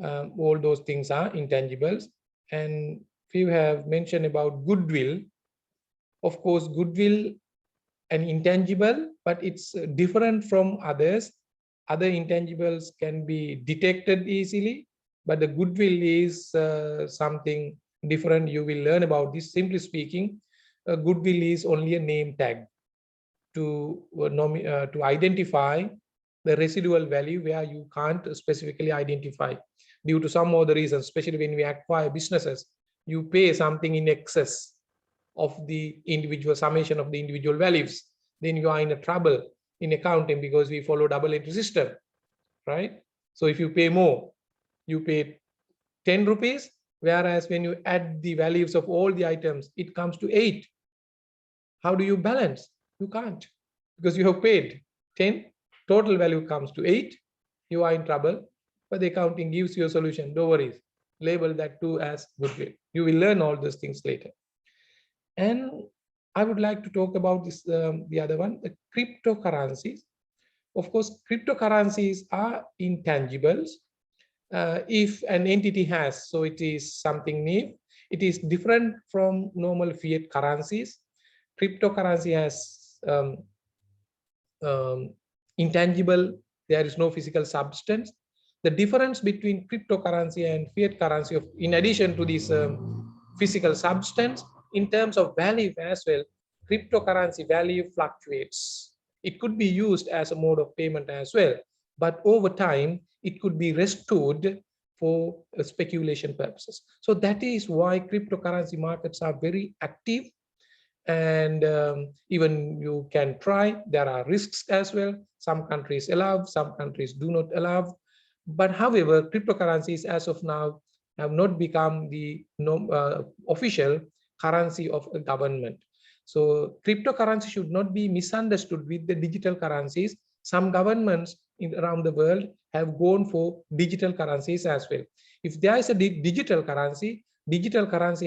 All those things are intangibles. And few have mentioned about goodwill. Of course, goodwill an intangible, but it's different from others. Other intangibles can be detected easily, but the goodwill is something different. You will learn about this. Simply speaking, goodwill is only a name tag to identify the residual value where you can't specifically identify due to some other reasons. Especially when we acquire businesses, you pay something in excess of the individual summation of the individual values. Then you are in a trouble in accounting because we follow double entry system, right? So if you pay more, you pay 10 rupees, whereas when you add the values of all the items, it comes to 8. How do you balance? You can't, because you have paid 10, total value comes to 8, you are in trouble, but the accounting gives you a solution. Don't worry, label that too as goodwill. You will learn all those things later. And I would like to talk about this, the other one, the cryptocurrencies. Of course, cryptocurrencies are intangibles. If an entity has, so it is something new. It is different from normal fiat currencies. Cryptocurrency has intangible, there is no physical substance. The difference between cryptocurrency and fiat currency, in addition to this physical substance, in terms of value as well, cryptocurrency value fluctuates. It could be used as a mode of payment as well, but over time, it could be restored for speculation purposes. So that is why cryptocurrency markets are very active, and even you can try. There are risks as well. Some countries allow, some countries do not allow. But however, cryptocurrencies as of now have not become the official currency of a government. So cryptocurrency should not be misunderstood with the digital currencies. Some governments around the world have gone for digital currencies as well. If there is a digital currency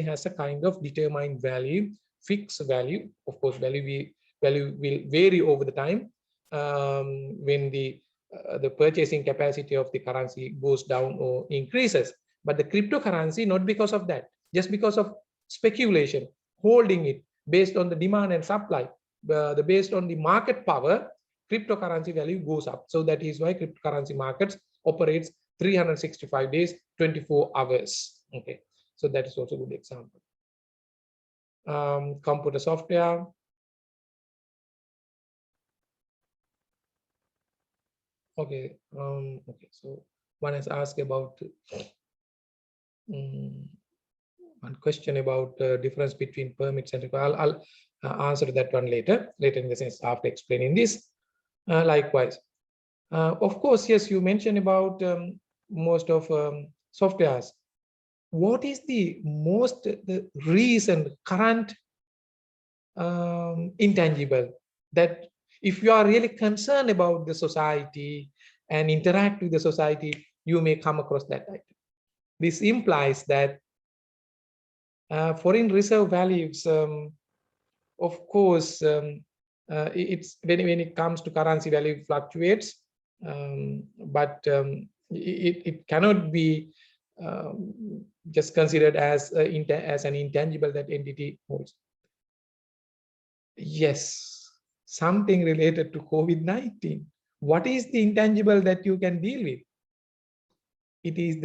has a kind of determined value, fixed value. Of course, value will vary over the time when the purchasing capacity of the currency goes down or increases. But the cryptocurrency, not because of that, just because of speculation, holding it based on the demand and supply, based on the market power, cryptocurrency value goes up. So that is why cryptocurrency markets operates 365 days, 24 hours. Okay, so that is also a good example. Computer software. Okay, okay, so one has asked about one question about difference between permits and I'll answer that one later in the sense after explaining this. Likewise, of course, yes, you mentioned about most of softwares. What is the recent current intangible that if you are really concerned about the society and interact with the society, you may come across that item. This implies that foreign reserve values, of course, it's when it comes to currency value fluctuates, but it cannot be just considered as an intangible that entity holds. Yes, something related to COVID-19. What is the intangible that you can deal with? It is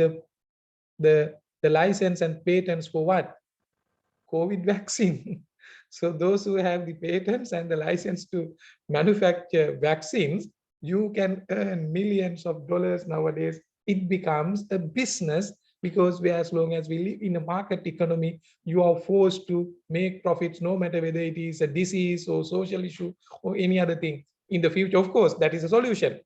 the license and patents for what? COVID vaccine. So those who have the patents and the license to manufacture vaccines, you can earn millions of dollars nowadays. It becomes a business because as long as we live in a market economy, you are forced to make profits no matter whether it is a disease or social issue or any other thing. In the future, of course, that is a solution.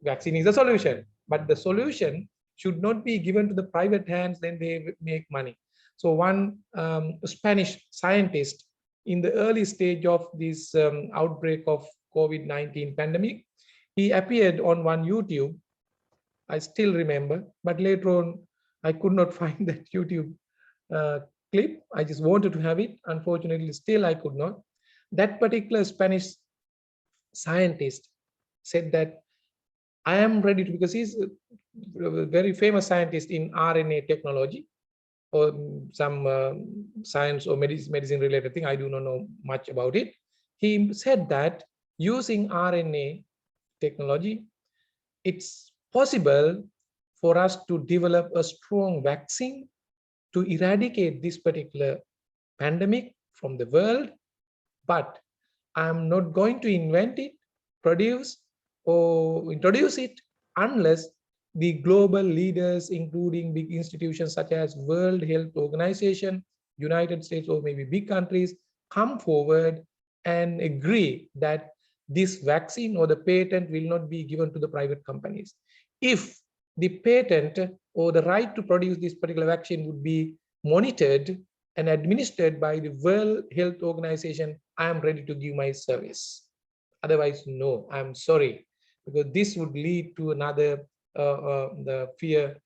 Vaccine is a solution, but the solution should not be given to the private hands, then they make money. So one Spanish scientist in the early stage of this outbreak of COVID-19 pandemic, he appeared on one YouTube. I still remember, but later on, I could not find that YouTube clip. I just wanted to have it. Unfortunately, still I could not. That particular Spanish scientist said that I am ready to, because he's a very famous scientist in RNA technology or some science or medicine related thing. I do not know much about it. He said that using RNA technology, it's possible for us to develop a strong vaccine to eradicate this particular pandemic from the world, but I'm not going to invent it, produce or introduce it unless the global leaders, including big institutions such as World Health Organization, United States, or maybe big countries, come forward and agree that this vaccine or the patent will not be given to the private companies. If the patent or the right to produce this particular vaccine would be monitored and administered by the World Health Organization, I am ready to give my service. Otherwise, no, I'm sorry, because this would lead to another the fierce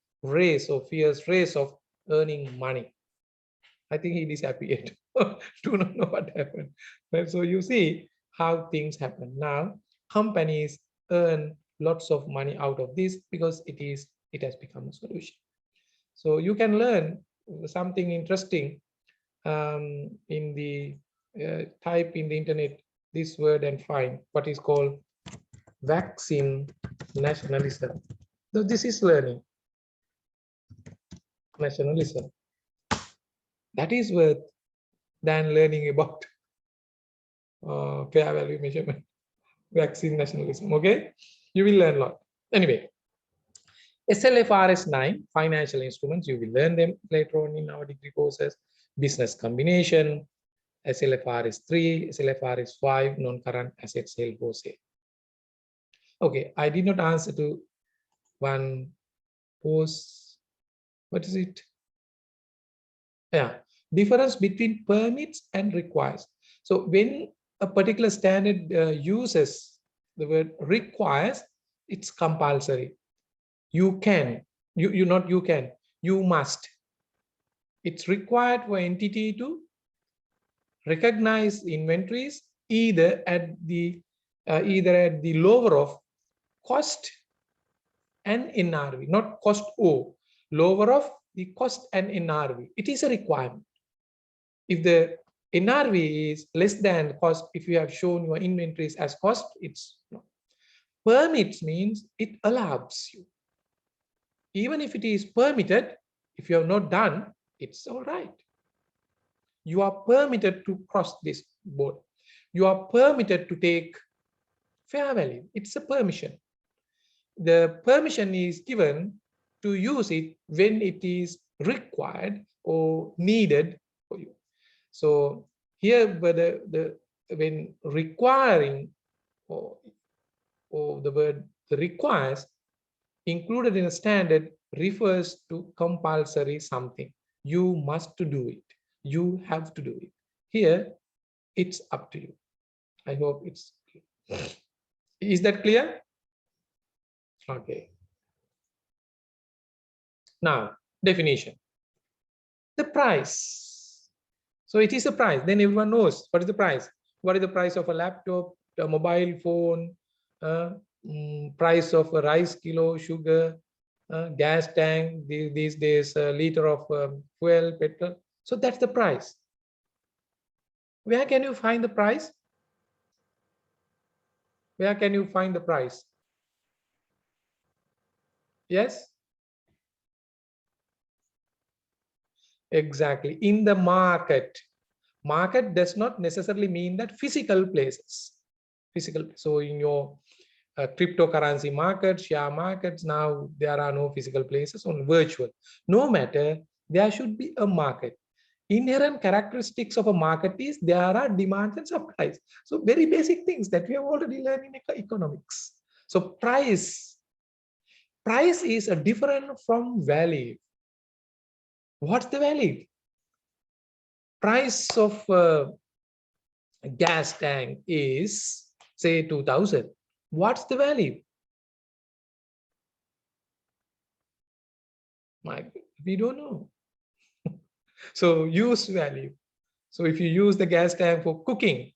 race of earning money. I think he disappeared. Do not know what happened. So you see how things happen. Now, companies earn lots of money out of this because it has become a solution. So you can learn something interesting in the type in the internet this word and find what is called vaccine nationalism. So this is learning nationalism. That is worth than learning about fair value measurement, vaccine nationalism. Okay, you will learn a lot. Anyway, SLFRS 9, financial instruments, you will learn them later on in our degree courses. Business combination, SLFRS 3, SLFRS 5, non-current assets held for sale. Okay, I did not answer to one post. What is it? Yeah, difference between permits and requires. So when a particular standard uses the word requires, it's compulsory. You can, you must. It's required for entity to recognize inventories either at the lower of cost and NRV, not cost O, lower of the cost and NRV. It is a requirement. If the NRV is less than cost, if you have shown your inventories as cost, it's no. Permits means it allows you. Even if it is permitted, if you have not done, it's all right. You are permitted to cross this board. You are permitted to take fair value. It's a permission. The permission is given to use it when it is required or needed for you. So here, when requiring or the word requires included in a standard refers to compulsory something. You must to do it. You have to do it. Here, it's up to you. I hope it's clear. Is that clear? Okay. Now, definition. The price. So it is a price. Then everyone knows what is the price. What is the price of a laptop, a mobile phone, price of a rice kilo, sugar, gas tank, these days, a liter of fuel, petrol. So that's the price. Where can you find the price? Where can you find the price? Yes? Exactly. In the market. Market does not necessarily mean that physical places. Physical. So in your cryptocurrency market, share markets, now there are no physical places, only virtual. No matter, there should be a market. Inherent characteristics of a market is there are demands and supplies. So very basic things that we have already learned in economics. So price is a different from value. What's the value? Price of a gas tank is say 2000. What's the value? We don't know. So use value. So if you use the gas tank for cooking,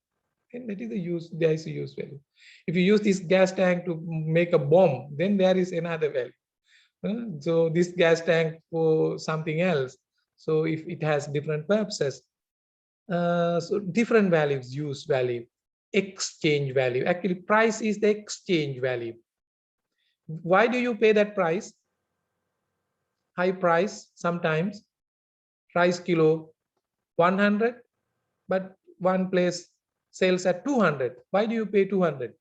then that is the use, there is a use value. If you use this gas tank to make a bomb, then there is another value. So this gas tank for something else. So if it has different purposes, so different values, use value, exchange value. Actually, price is the exchange value. Why do you pay that price? High price sometimes, rice kilo 100, but one place sells at 200. Why do you pay 200?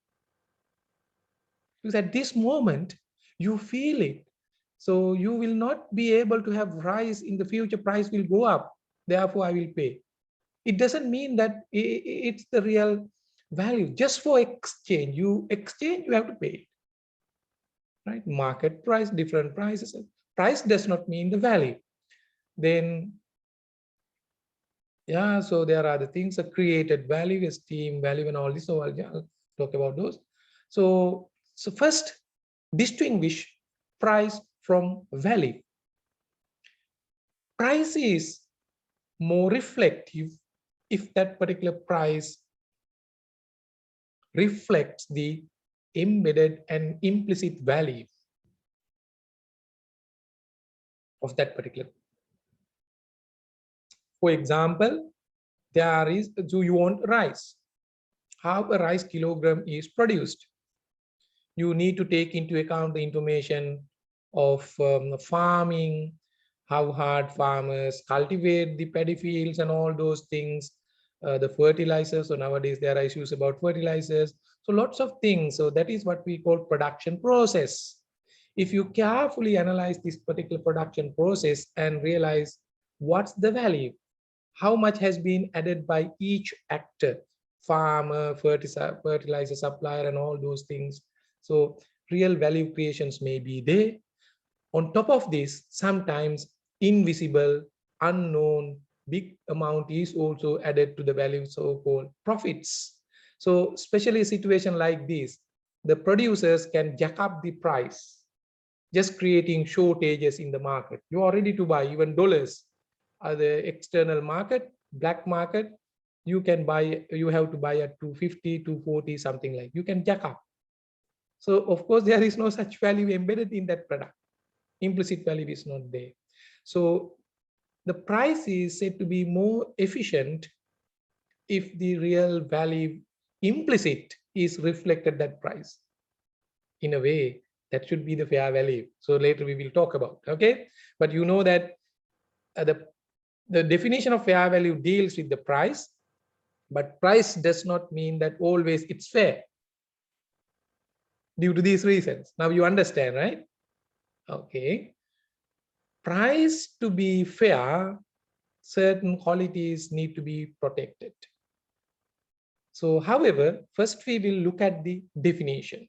Because at this moment you feel it. So you will not be able to have rice in the future, price will go up. Therefore, I will pay. It doesn't mean that it's the real value. Just for exchange, you have to pay it. Right? Market price, different prices. Price does not mean the value. Then, yeah, so there are the things, a created value, esteem value, and all this. So I'll talk about those. So first, distinguish price from value. Price is more reflective if that particular price reflects the embedded and implicit value of that particular. For example, there is, do you want rice? How a rice kilogram is produced? You need to take into account the information of farming, how hard farmers cultivate the paddy fields and all those things, the fertilizers. So nowadays there are issues about fertilizers. So lots of things. So that is what we call production process. If you carefully analyze this particular production process and realize what's the value, how much has been added by each actor, farmer, fertilizer supplier, and all those things. So real value creations may be there. On top of this, sometimes invisible, unknown, big amount is also added to the value, so-called profits. So especially a situation like this, the producers can jack up the price, just creating shortages in the market. You are ready to buy even dollars. The external market, black market, you can buy, you have to buy at 250, 240, something like, you can jack up. So of course, there is no such value embedded in that product. Implicit value is not there. So the price is said to be more efficient if the real value implicit is reflected that price. In a way, that should be the fair value. So later we will talk about, okay? But you know that the definition of fair value deals with the price, but price does not mean that always it's fair due to these reasons. Now you understand, right? Okay. Price to be fair, certain qualities need to be protected. So, however, first we will look at the definition.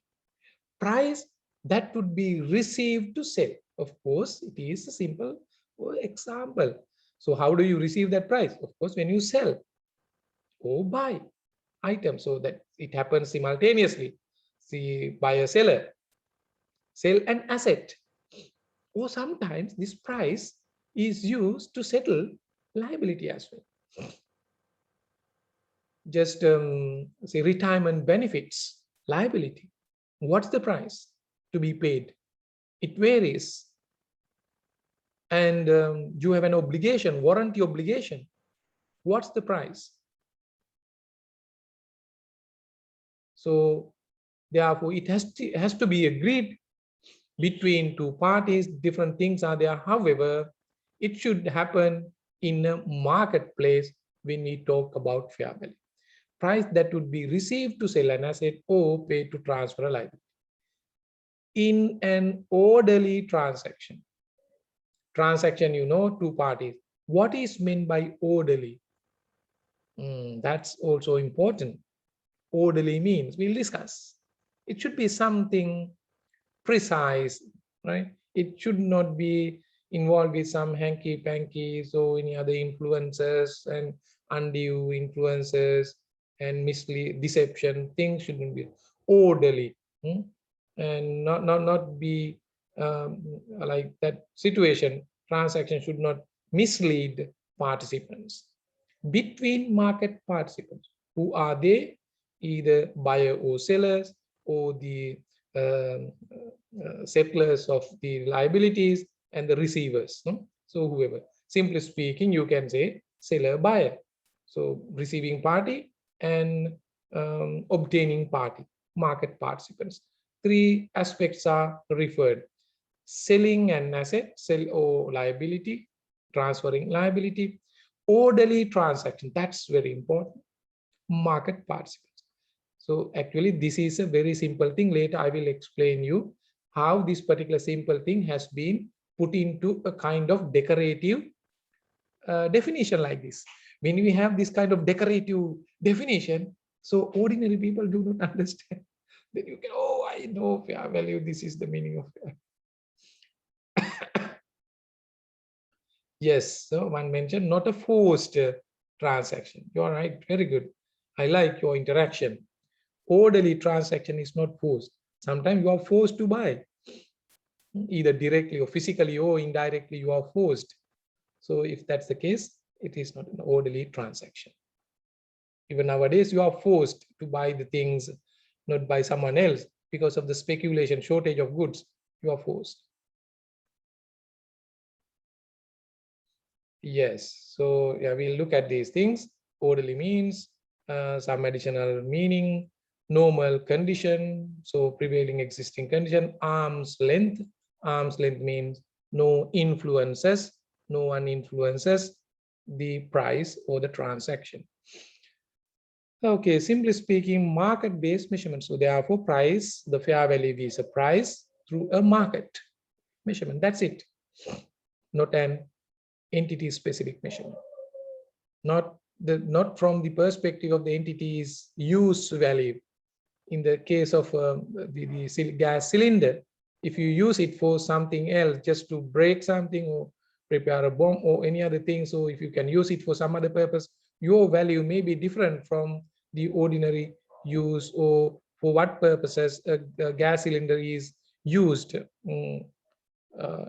Price that would be received to sell. Of course, it is a simple example. So how do you receive that price? Of course, when you sell or buy items, so that it happens simultaneously. See, buyer, seller, sell an asset. Or sometimes this price is used to settle liability as well. Just say retirement benefits, liability. What's the price to be paid? It varies. And you have an obligation, warranty obligation. What's the price? So therefore, it has to be agreed between two parties. Different things are there. However, it should happen in a marketplace when we talk about fair value. Price that would be received to sell an asset or paid to transfer a liability. In an orderly transaction, you know, two parties. What is meant by orderly? That's also important. Orderly means, we'll discuss. It should be something precise, right? It should not be involved with some hanky-panky, so any other influences and undue influences and deception. Things shouldn't be orderly, and not be like that situation. Transaction should not mislead participants. Between market participants, who are they? Either buyer or sellers, or the settlers of the liabilities and the receivers. So whoever, simply speaking, you can say seller, buyer. So receiving party and obtaining party, market participants. Three aspects are referred: selling an asset, sell or liability, transferring liability, orderly transaction. That's very important. Market participants. So actually, this is a very simple thing. Later, I will explain you how this particular simple thing has been put into a kind of decorative definition like this. When we have this kind of decorative definition, so ordinary people do not understand. Then you can, oh, I know fair value. This is the meaning of fair. Yes, so one mentioned not a forced transaction. You're right, very good. I like your interaction. Orderly transaction is not forced. Sometimes you are forced to buy, either directly or physically or indirectly you are forced. So if that's the case, it is not an orderly transaction. Even nowadays, you are forced to buy the things, not by someone else, because of the speculation, shortage of goods, you are forced. Yes, so yeah, we'll look at these things. Orderly means some additional meaning, normal condition, so prevailing existing condition, arm's length. Arm's length means no influences, no one influences the price or the transaction. Okay, simply speaking, market-based measurement. So therefore, price, the fair value is a price through a market measurement. That's it. Not an entity-specific measurement. Not from the perspective of the entity's use value. In the case of the gas cylinder, if you use it for something else, just to break something or prepare a bomb or any other thing, so if you can use it for some other purpose, your value may be different from the ordinary use, or for what purposes a gas cylinder is used uh,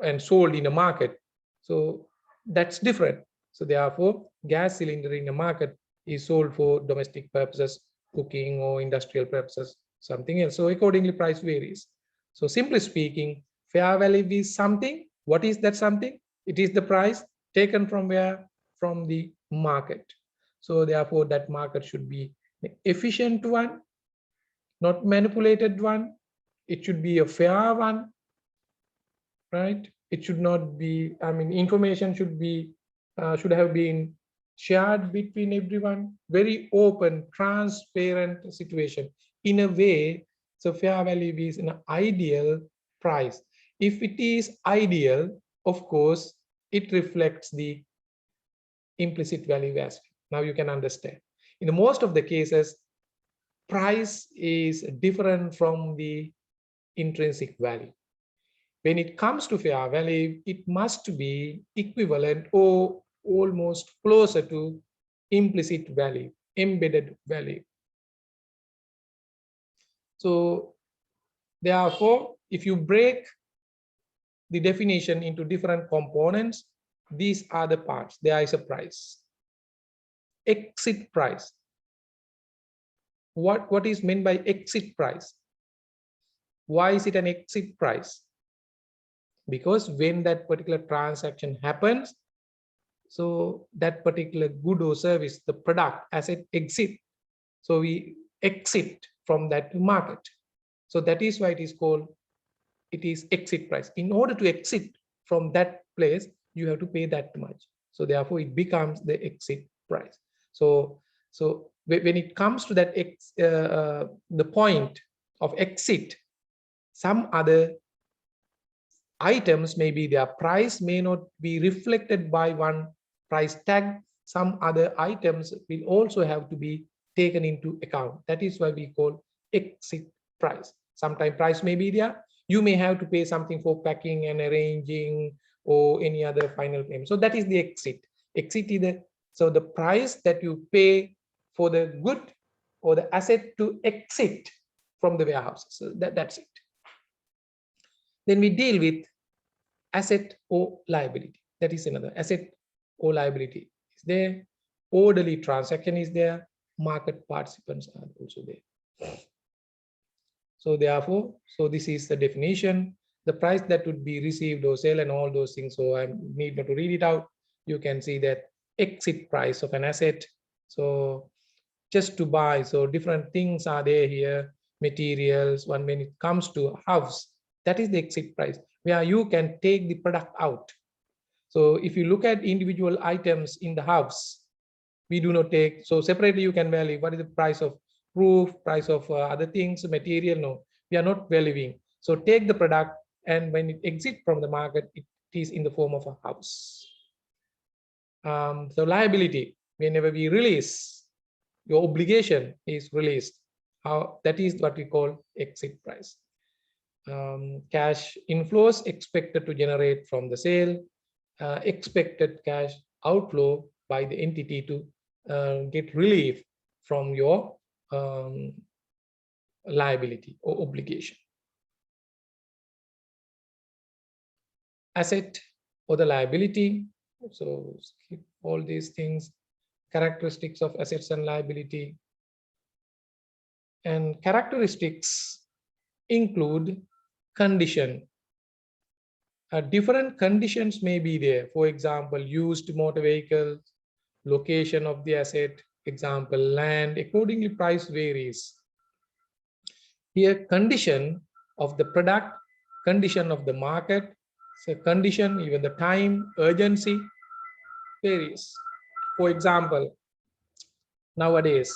and sold in a market. So that's different. So therefore, gas cylinder in a market is sold for domestic purposes, cooking or industrial purposes, something else. So accordingly, price varies. So simply speaking, fair value is something. What is that something? It is the price taken from where? From the market. So therefore, that market should be an efficient one, not manipulated one. It should be a fair one, right? It should not be, I mean, information should be, should have been shared between everyone, very open, transparent situation. In a way, so fair value is an ideal price. If it is ideal, of course, it reflects the implicit value as well. Now you can understand. In most of the cases, price is different from the intrinsic value. When it comes to fair value, it must be equivalent or almost closer to implicit value, embedded value. So therefore, if you break the definition into different components, these are the parts. There is a price. Exit price. What is meant by exit price? Why is it an exit price? Because when that particular transaction happens, so that particular good or service, the product as it exit, so we exit from that market. So that is why it is called, it is exit price. In order to exit from that place, you have to pay that much. So therefore it becomes the exit price. So when it comes to that the point of exit, some other items, maybe their price may not be reflected by one price tag. Some other items will also have to be taken into account. That is why we call exit price. Sometimes price may be there. You may have to pay something for packing and arranging or any other final payment. So that is the exit. Exit is the price that you pay for the good or the asset to exit from the warehouse. So that's it. Then we deal with asset or liability. That is another. Asset or liability is there. Orderly transaction is there. Market participants are also there. So therefore, so this is the definition. The price that would be received or sale and all those things. So I need not to read it out. You can see that exit price of an asset. So just to buy. So different things are there here. Materials. When it comes to house, that is the exit price, where you can take the product out. So if you look at individual items in the house, we do not take, so separately you can value what is the price of roof, price of other things, material, no, we are not valuing. So take the product, and when it exits from the market, it is in the form of a house. So liability, whenever we release, your obligation is released. That is what we call exit price. Cash inflows expected to generate from the sale, expected cash outflow by the entity to get relief from your liability or obligation. Asset or the liability. So skip all these things. Characteristics of assets and liability. And characteristics include condition. Different conditions may be there. For example, used motor vehicles, location of the asset, example, land. Accordingly, price varies. Here, condition of the product, condition of the market, so condition, even the time, urgency varies. For example, nowadays.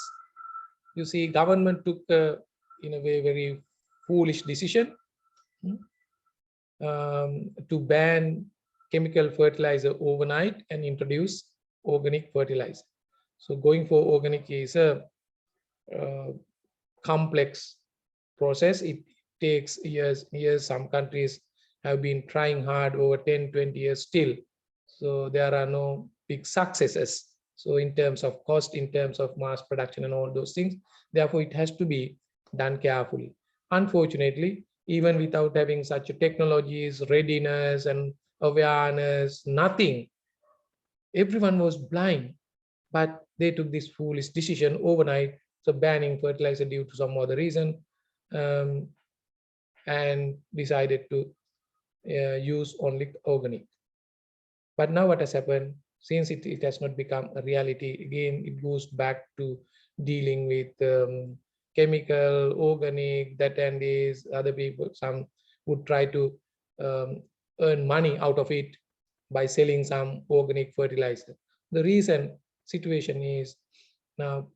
You see, government took in a way very foolish decision to ban chemical fertilizer overnight and introduce organic fertilizer. So going for organic is a complex process. It takes years. Some countries have been trying hard over 10-20 years still. So there are no big successes. So in terms of cost, in terms of mass production and all those things, therefore it has to be done carefully. Unfortunately, even without having such technologies, readiness and awareness, nothing, everyone was blind, but they took this foolish decision overnight, so banning fertilizer due to some other reason, um, and decided to use only organic. But now what has happened, since it has not become a reality, again, it goes back to dealing with chemical, organic, that and this, other people, some would try to um, earn money out of it by selling some organic fertilizer. The reason situation is now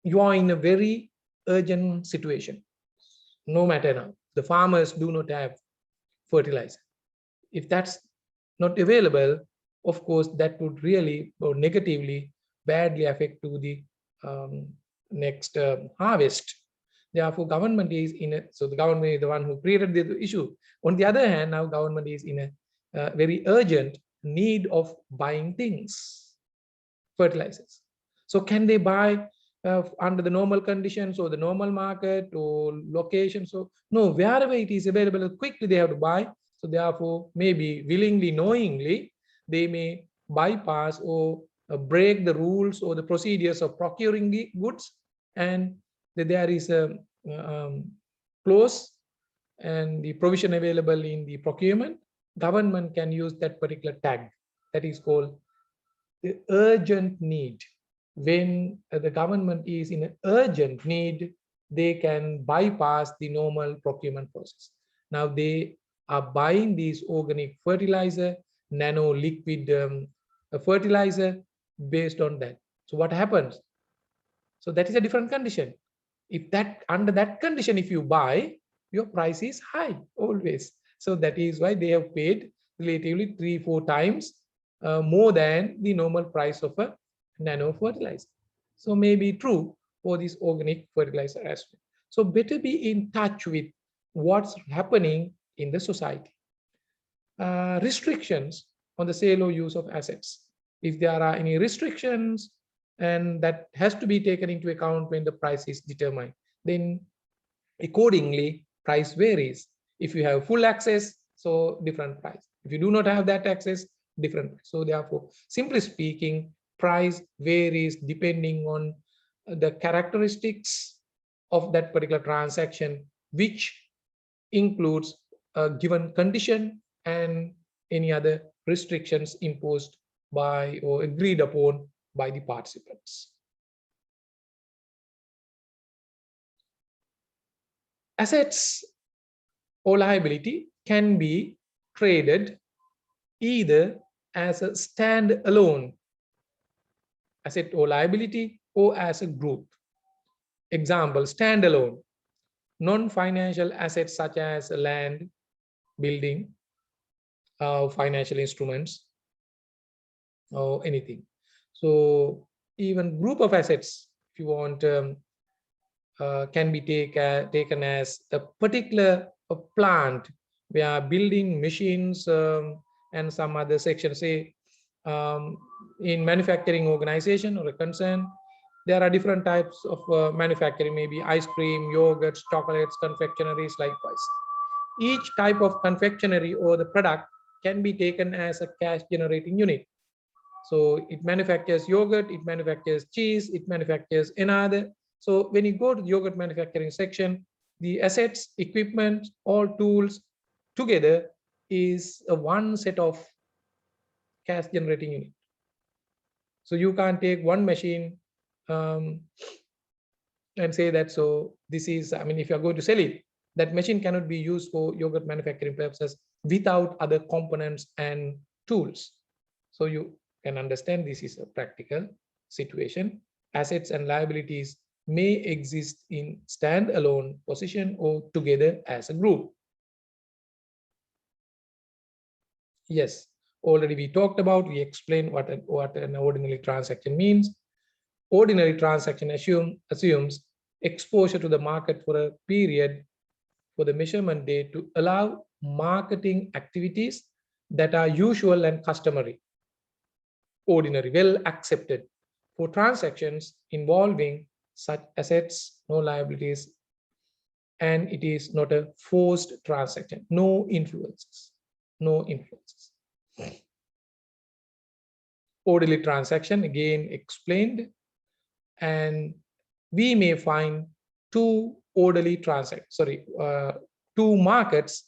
you are in a very urgent situation. No matter now, the farmers do not have fertilizer. If that's not available, of course, that would really or negatively, badly affect to the next harvest. Therefore, government is in a, so the government is the one who created the issue. On the other hand, now government is in a very urgent need of buying things, fertilizers. So can they buy under the normal conditions or the normal market or location? So no, wherever it is available, quickly they have to buy. So therefore, maybe willingly, knowingly, they may bypass or break the rules or the procedures of procuring the goods, and there is a clause and the provision available in the procurement. Government can use that particular tag that is called the urgent need. When the government is in an urgent need, they can bypass the normal procurement process. Now they are buying these organic fertilizer, nano liquid fertilizer based on that. So what happens? So that is a different condition. If that under that condition, if you buy, your price is high always. So that is why they have paid relatively 3-4 times more than the normal price of a nano fertilizer. So maybe true for this organic fertilizer as well. So better be in touch with what's happening in the society. Restrictions on the sale or use of assets. If there are any restrictions, and that has to be taken into account when the price is determined, then accordingly price varies. If you have full access, so different price. If you do not have that access, different price. So therefore, simply speaking, price varies depending on the characteristics of that particular transaction, which includes a given condition and any other restrictions imposed by or agreed upon by the participants. Assets or liability can be traded either as a stand-alone asset or liability or as a group. Example, stand-alone, non-financial assets such as land, building, financial instruments, or anything. So even group of assets, if you want, can be taken as a particular plant where building machines and some other sections. Say in manufacturing organization or a concern, there are different types of manufacturing, maybe ice cream, yogurts, chocolates, confectionaries, likewise. Each type of confectionery or the product can be taken as a cash generating unit. So it manufactures yogurt, it manufactures cheese, it manufactures another. So when you go to the yogurt manufacturing section, the assets, equipment, all tools together is a one set of cash generating unit. So you can't take one machine and say that, so this is, I mean, if you're going to sell it, that machine cannot be used for yogurt manufacturing purposes without other components and tools. So you can understand this is a practical situation. assets and liabilities may exist in standalone position or together as a group. Yes, already we talked about, we explained what an ordinary transaction means. Ordinary transaction assumes exposure to the market for a period for the measurement date to allow marketing activities that are usual and customary, ordinary, well accepted for transactions involving such assets, no liabilities, and it is not a forced transaction, no influences, no influences. Orderly transaction, again explained, and we may find two markets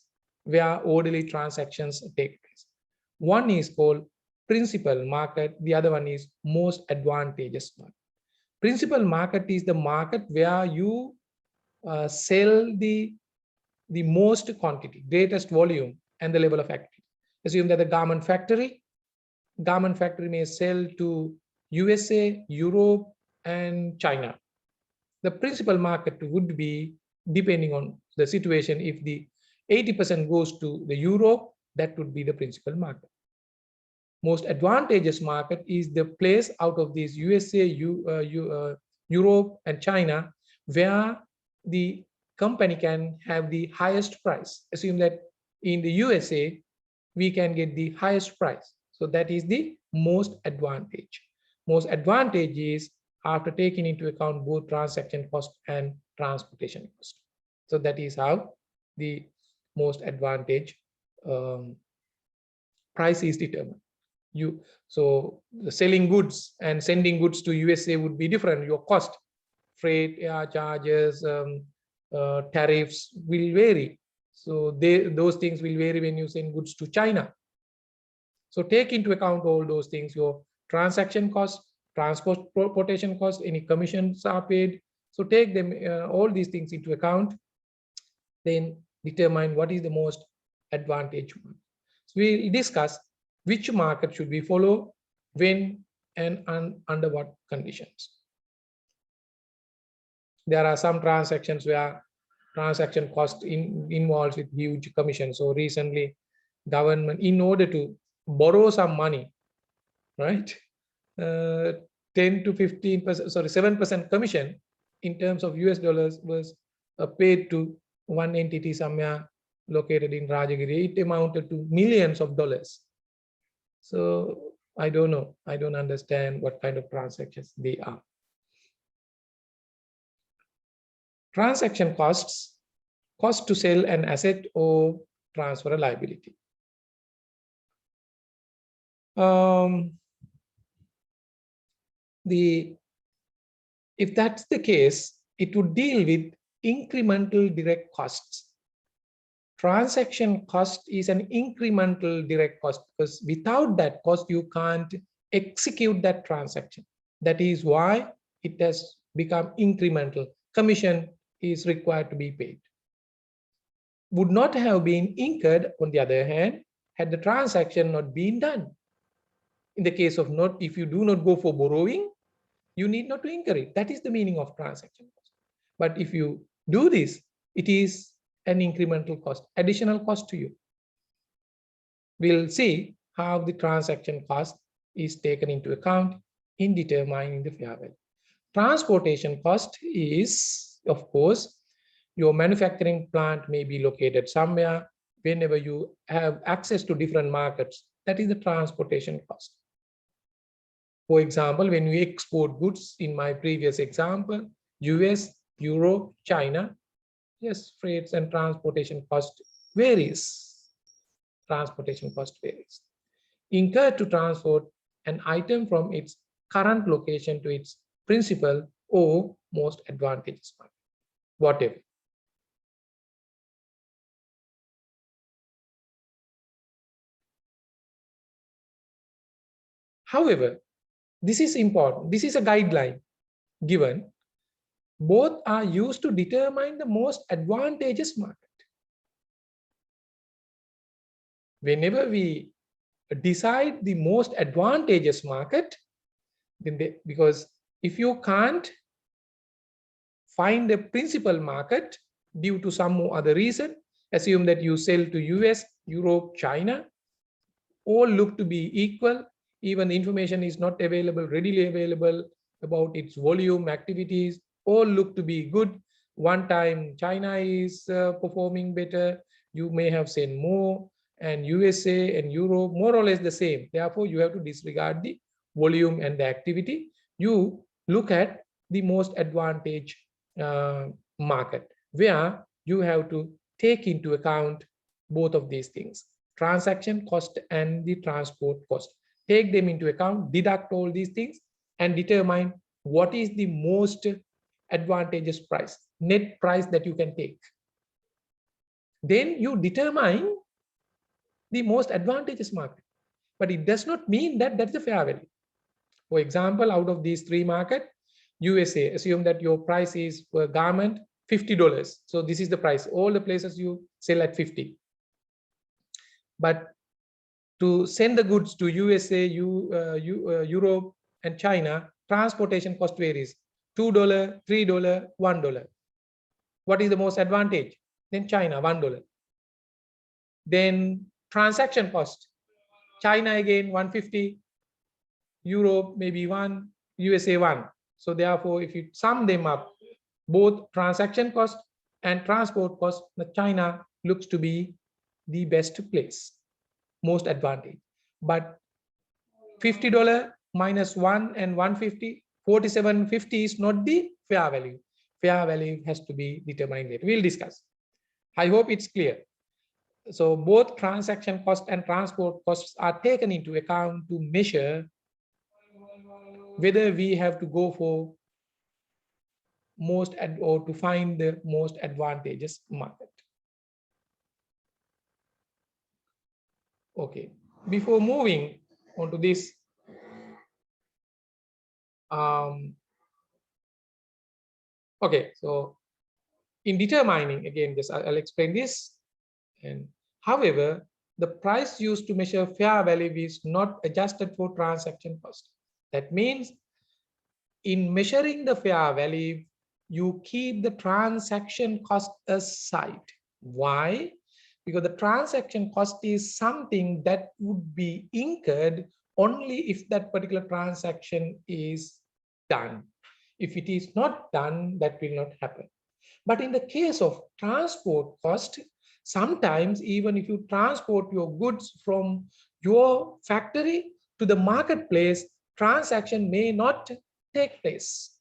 where orderly transactions take place. One is called principal market, the other one is most advantageous market. Principal market is the market where you sell the most quantity, greatest volume, and the level of activity. Assume that the garment factory may sell to USA, Europe, and China. The principal market would be, depending on the situation, if the 80% goes to the Europe, that would be the principal market. Most advantageous market is the place out of these USA, Europe, and China, where the company can have the highest price. Assume that in the USA, we can get the highest price. So that is the most advantage. Most advantage is after taking into account both transaction cost and transportation cost. So that is how the most advantage price is determined. So the selling goods and sending goods to USA would be different. Your cost, freight, air charges, tariffs will vary. So those things will vary when you send goods to China. So take into account all those things, your transaction cost, transportation cost, any commissions are paid. So take them, all these things into account, then determine what is the most advantage one. So we'll discuss which market should we follow, when, and under what conditions. There are some transactions where transaction cost involves with huge commission. So recently, government, in order to borrow some money, right, 10 to 15%, sorry, 7% commission in terms of US dollars was paid to one entity somewhere located in Rajagiri. It amounted to millions of dollars. So I don't know. I don't understand what kind of transactions they are. Transaction costs, cost to sell an asset or transfer a liability. If that's the case, it would deal with incremental direct costs. Transaction cost is an incremental direct cost because without that cost, you can't execute that transaction. That is why it has become incremental. Commission is required to be paid. Would not have been incurred, on the other hand, had the transaction not been done. In the case of not, if you do not go for borrowing, you need not to incur it. That is the meaning of transaction cost. But if you do this, it is an incremental cost, additional cost to you. We'll see how the transaction cost is taken into account in determining the fair value. Transportation cost is, of course, your manufacturing plant may be located somewhere. Whenever you have access to different markets, that is the transportation cost. For example, when we export goods, in my previous example, US, Europe, China, yes, freights and transportation cost varies. Transportation cost varies. Incurred to transport an item from its current location to its principal or most advantageous market, whatever. However, this is important. This is a guideline given. Both are used to determine the most advantageous market. Whenever we decide the most advantageous market, then because If you can't find a principal market due to some other reason, assume that you sell to US, Europe, China, all look to be equal. Even information is not available, readily available about its volume, activities, all look to be good. One time China is performing better, you may have seen more, and USA and Europe more or less the same. Therefore, you have to disregard the volume and the activity. You look at the most advantage market, where you have to take into account both of these things: transaction cost and the transport cost. Take them into account, deduct all these things, and determine what is the most advantageous price, net price that you can take. Then you determine the most advantageous market. But it does not mean that that's the fair value. For example, out of these three markets, USA, assume that your price is per garment $50. So this is the price. All the places you sell at 50. But to send the goods to USA, Europe, and China, transportation cost varies. $2, $3, $1. What is the most advantage? Then China, $1. Then transaction cost. China again, 150. Europe maybe 1, USA 1. So therefore, if you sum them up, both transaction cost and transport cost, the China looks to be the best place, most advantage. But $50 minus 1 and 150, 47.50 is not the fair value. Fair value has to be determined later. We'll discuss. I hope it's clear. So both transaction cost and transport costs are taken into account to measure whether we have to go for most or to find the most advantageous market. Okay, before moving on to this, okay, so in determining, again, just I'll explain this. And however, the price used to measure fair value is not adjusted for transaction cost. That means in measuring the fair value, you keep the transaction cost aside. Why? Because the transaction cost is something that would be incurred only if that particular transaction is done. If it is not done, that will not happen. But in the case of transport cost, sometimes even if you transport your goods from your factory to the marketplace, transaction may not take place.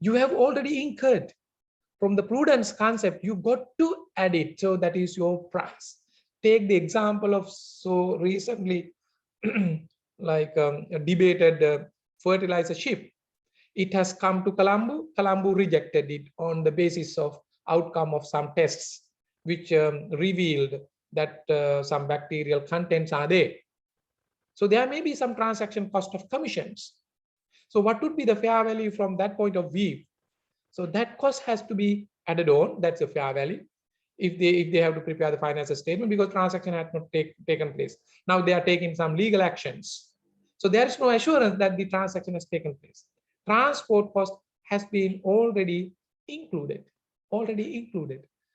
You have already incurred. From the prudence concept, you got to add it. So that is your price. Take the example of so recently like a debated fertilizer ship. It has come to Colombo. Colombo rejected it on the basis of outcome of some tests, which revealed that some bacterial contents are there. So there may be some transaction cost of commissions. So what would be the fair value from that point of view? So that cost has to be added on. That's a fair value. If they have to prepare the financial statement, because transaction had not taken place. Now they are taking some legal actions. So there is no assurance that the transaction has taken place. Transport cost has been already included.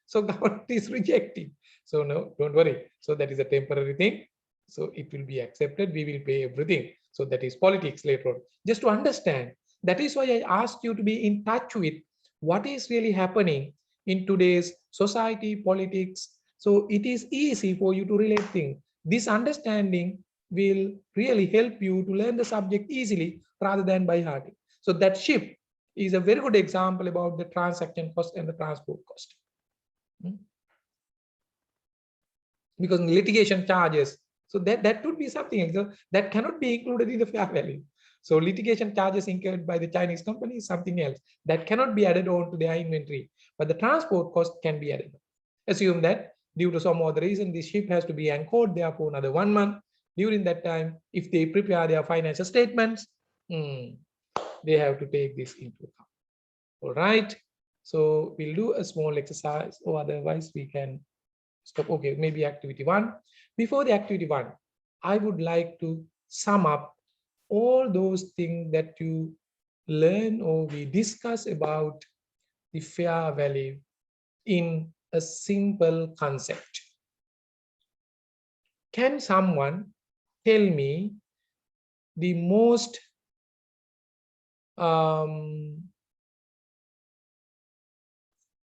So government is rejecting. So no, don't worry. So that is a temporary thing. So it will be accepted. We will pay everything. So that is politics later on. Just to understand, that is why I asked you to be in touch with what is really happening in today's society, politics. So it is easy for you to relate things. This understanding will really help you to learn the subject easily rather than by heart. So that ship is a very good example about the transaction cost and the transport cost. Because litigation charges, so that would be something that cannot be included in the fair value. So litigation charges incurred by the Chinese company is something else that cannot be added on to their inventory, but the transport cost can be added. Assume that due to some other reason, this ship has to be anchored there for another 1 month. During that time, if they prepare their financial statements, they have to take this into account. All right. So we'll do a small exercise, or otherwise we can stop. Okay, maybe activity 1. Before the activity 1, I would like to sum up all those things that you learn or we discuss about the fair value in a simple concept. Can someone tell me the most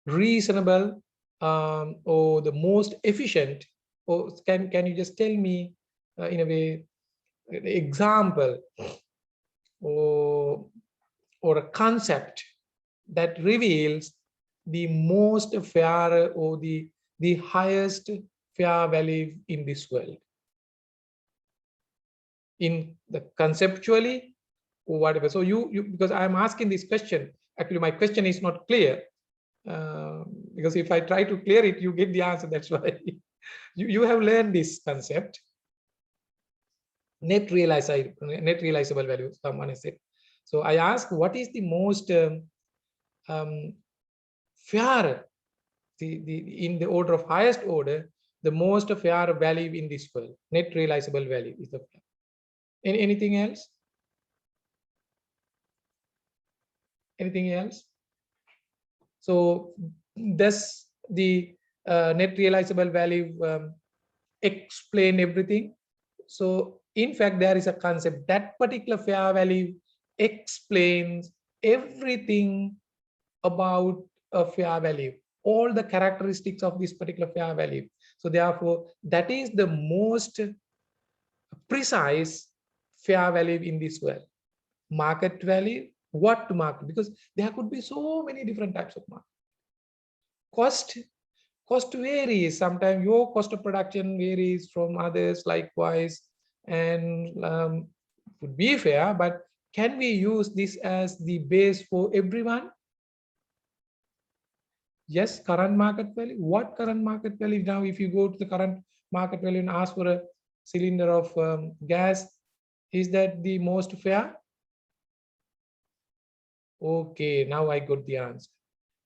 reasonable or the most efficient, or can you just tell me in a way an example or a concept that reveals the most fair or the highest fair value in this world, in the conceptually or whatever. So you because I'm asking this question, actually my question is not clear, because if I try to clear it, you get the answer. That's why you have learned this concept, net realizable value, someone has said. So I ask, what is the most fair, in the order of highest order, the most fair value in this world? Net realizable value is the fair. Anything else? Anything else? So does the net realizable value explain everything? So in fact, there is a concept that particular fair value explains everything about a fair value, all the characteristics of this particular fair value. So therefore, that is the most precise fair value in this world. Market value, what to market? Because there could be so many different types of market. Cost varies. Sometimes your cost of production varies from others likewise, and would be fair, but can we use this as the base for everyone? Yes, current market value. What current market value? Now, if you go to the current market value and ask for a cylinder of gas, is that the most fair? Okay, now I got the answer.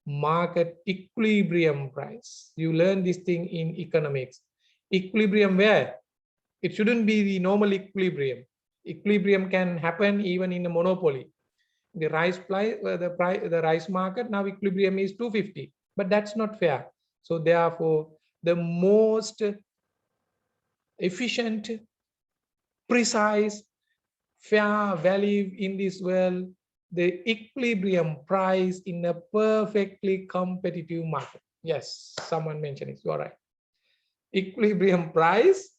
Market equilibrium price. You learn this thing in economics. Equilibrium where? It shouldn't be the normal equilibrium. Equilibrium can happen even in a monopoly. The rice price, the rice market, now equilibrium is 250, but that's not fair. So therefore, the most efficient, precise, fair value in this world, the equilibrium price in a perfectly competitive market. Yes, someone mentioned it. You are right. Equilibrium price,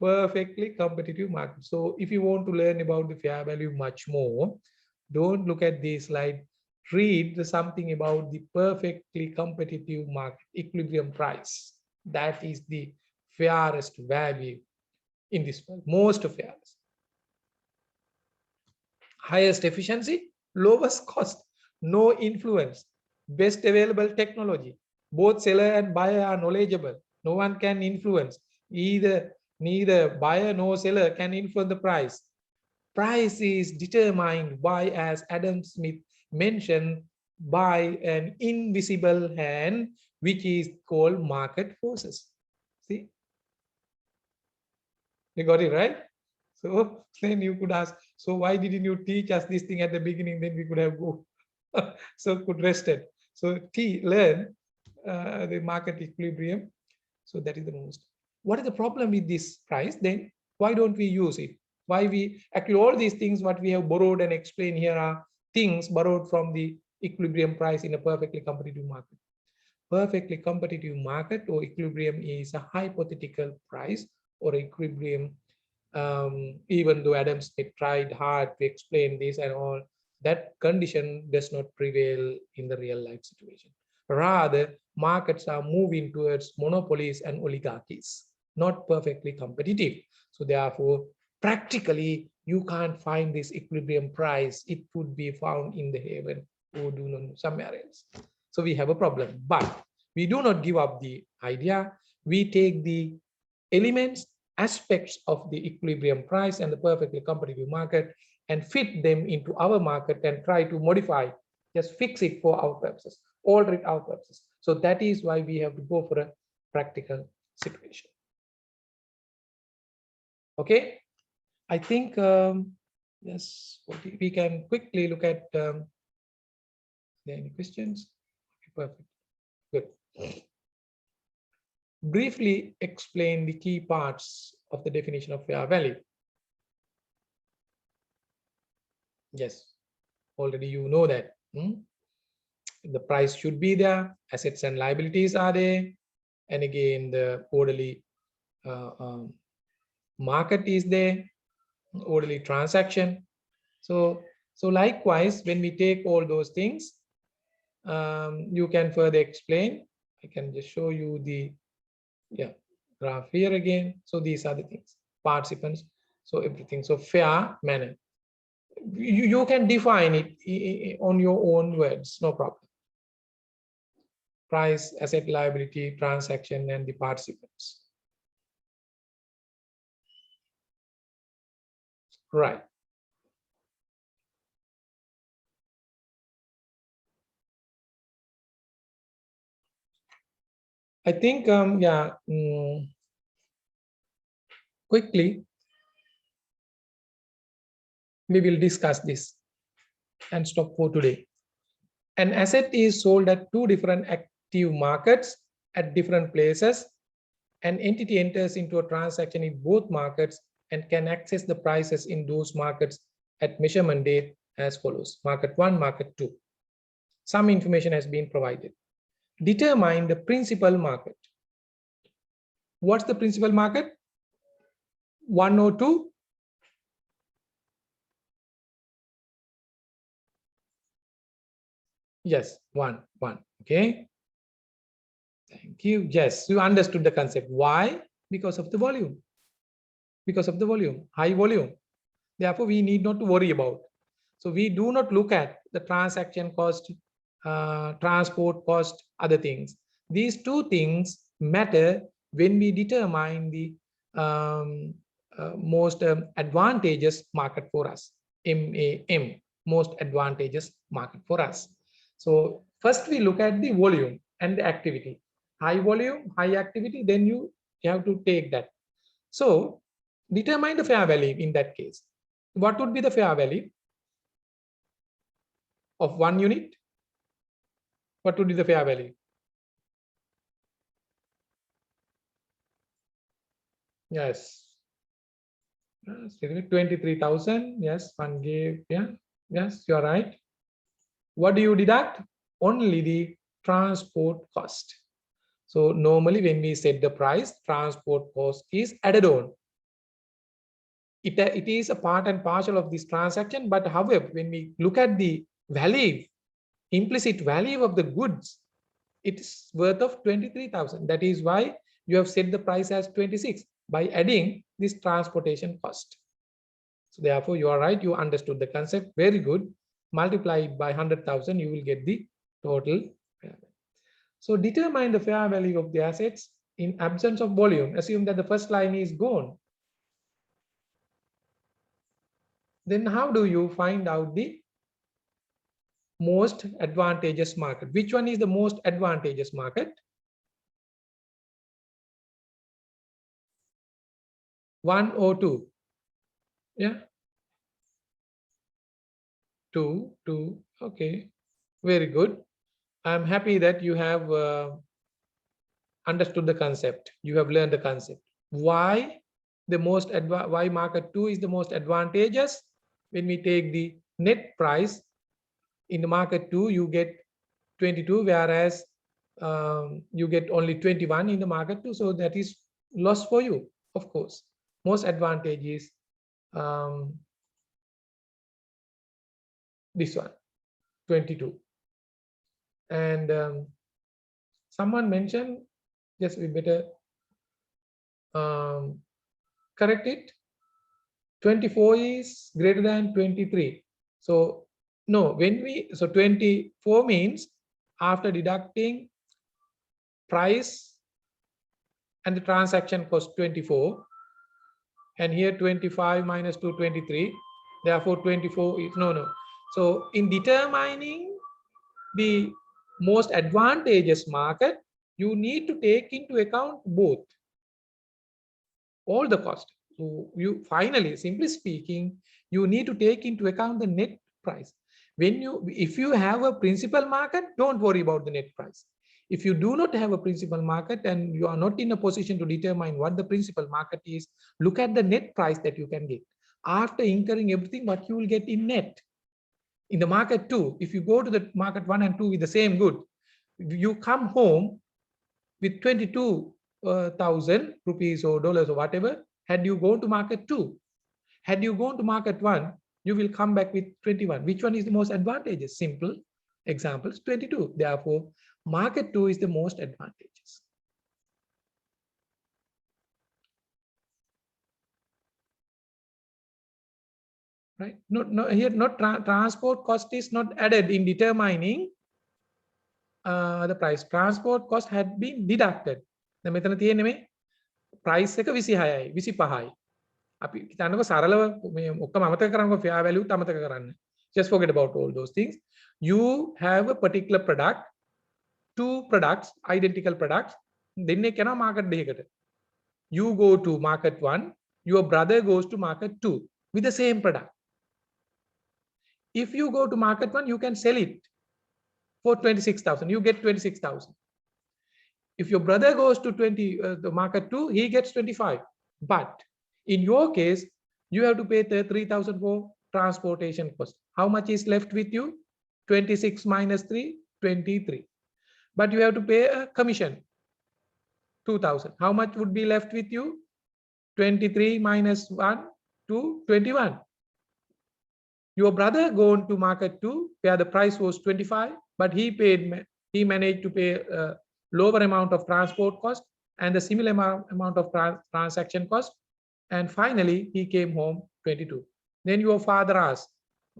perfectly competitive market. So if you want to learn about the fair value much more, don't look at this slide. Read something about the perfectly competitive market, equilibrium price. That is the fairest value in this world, most fairest. Highest efficiency, lowest cost, no influence, best available technology. Both seller and buyer are knowledgeable. No one can influence. Neither buyer nor seller can influence the price. Price is determined by, as Adam Smith mentioned, by an invisible hand, which is called market forces. See? You got it right? So then you could ask, so why didn't you teach us this thing at the beginning? Then we could have go, so could rested. So learn the market equilibrium. So that is the most. What is the problem with this price? Then why don't we use it? Why we actually all these things what we have borrowed and explained here are things borrowed from the equilibrium price in a perfectly competitive market. Perfectly competitive market or equilibrium is a hypothetical price or equilibrium. Even though Adam Smith tried hard to explain this and all, that condition does not prevail in the real life situation. Rather, markets are moving towards monopolies and oligarchies, not perfectly competitive. So therefore, practically, you can't find this equilibrium price. It would be found in the heaven or do not know, somewhere else. So we have a problem, but we do not give up the idea. We take the elements, aspects of the equilibrium price and the perfectly competitive market and fit them into our market and try to modify, just fix it for our purposes, alter it our purposes. So that is why we have to go for a practical situation. Okay, I think Yes, we can quickly look at. Are there any questions? Perfect. Good. Briefly explain the key parts of the definition of fair value. Yes, already you know that. The price should be there, assets and liabilities are there, and again the orderly market is there, orderly transaction. So likewise, when we take all those things, you can further explain. I can just show you the graph here again. So these are the things, participants, so everything. So fair manner. You can define it on your own words, no problem. Price, asset, liability, transaction, and the participants. Right. I think, quickly, we will discuss this and stop for today. An asset is sold at two different active markets at different places. An entity enters into a transaction in both markets and can access the prices in those markets at measurement date as follows. Market 1, market 2. Some information has been provided. Determine the principal market. What's the principal market? 1 or 2? Yes, 1. Okay. Thank you. Yes, you understood the concept. Why? Because of the volume. Because of the volume, high volume. Therefore, we need not to worry about. So we do not look at the transaction cost, transport cost, other things. These two things matter when we determine the most advantageous market for us. MAM, most advantageous market for us. So first we look at the volume and the activity. High volume, high activity, then you have to take that. So determine the fair value in that case. What would be the fair value of 1 unit? What would be the fair value? Yes. 23,000. Yes, one gave. Yeah. Yes, you are right. What do you deduct? Only the transport cost. So normally when we set the price, transport cost is added on. It is a part and parcel of this transaction, but however, when we look at the value, implicit value of the goods, it's worth of 23,000. That is why you have set the price as 26 by adding this transportation cost. So therefore, you are right. You understood the concept. Very good. Multiply it by 100,000, you will get the total fair value. So determine the fair value of the assets in absence of volume. Assume that the first line is gone. Then how do you find out the most advantageous market? Which one is the most advantageous market? 1 or 2? Yeah. 2. Okay. Very good. I'm happy that you have understood the concept. You have learned the concept. Why why market 2 is the most advantageous? When we take the net price in the market 2, you get 22, whereas you get only 21 in the market 2. So that is loss for you, of course. Most advantage is this one, 22. And someone mentioned, yes, we better correct it. 24 is greater than 23. So no, so 24 means after deducting price and the transaction cost 24, and here 25 minus 2, 23. Therefore 24 is no. So in determining the most advantageous market, you need to take into account both, all the cost. So you finally, simply speaking, You need to take into account the net price. If you have a principal market, don't worry about the net price. If you do not have a principal market and you are not in a position to determine what the principal market is, look at the net price that you can get. After incurring everything, what you will get in net. In the market 2, if you go to the market 1 and 2 with the same good, you come home with 22,000 rupees or dollars or whatever, had you gone to market 2. Had you gone to market 1, you will come back with 21. Which one is the most advantageous? Simple examples, 22. Therefore, market 2 is the most advantageous. Right? Transport cost is not added in determining the price. Transport cost had been deducted. දැන් මෙතන තියෙන්නේ මේ price එක 26යි 25යි. අපි හිතන්නකො සරලව මේ ඔක්කොම අමතක කරන්නකො fair value අමතක කරන්න. Just forget about all those things. You have a particular product, 2 products, identical products. දෙන්නේ යනවා market දෙකකට. You go to market 1, your brother goes to market 2 with the same product. If you go to market 1, you can sell it for 26,000. You get 26,000. If your brother goes to the market 2, he gets 25. But in your case, you have to pay 3,000 for transportation cost. How much is left with you? 26 minus 3, 23. But you have to pay a commission, 2,000. How much would be left with you? 23 minus 1 to 21. Your brother gone to market 2 where the price was 25, but he managed to pay a lower amount of transport cost and the similar amount of transaction cost. And finally, he came home 22. Then your father asked,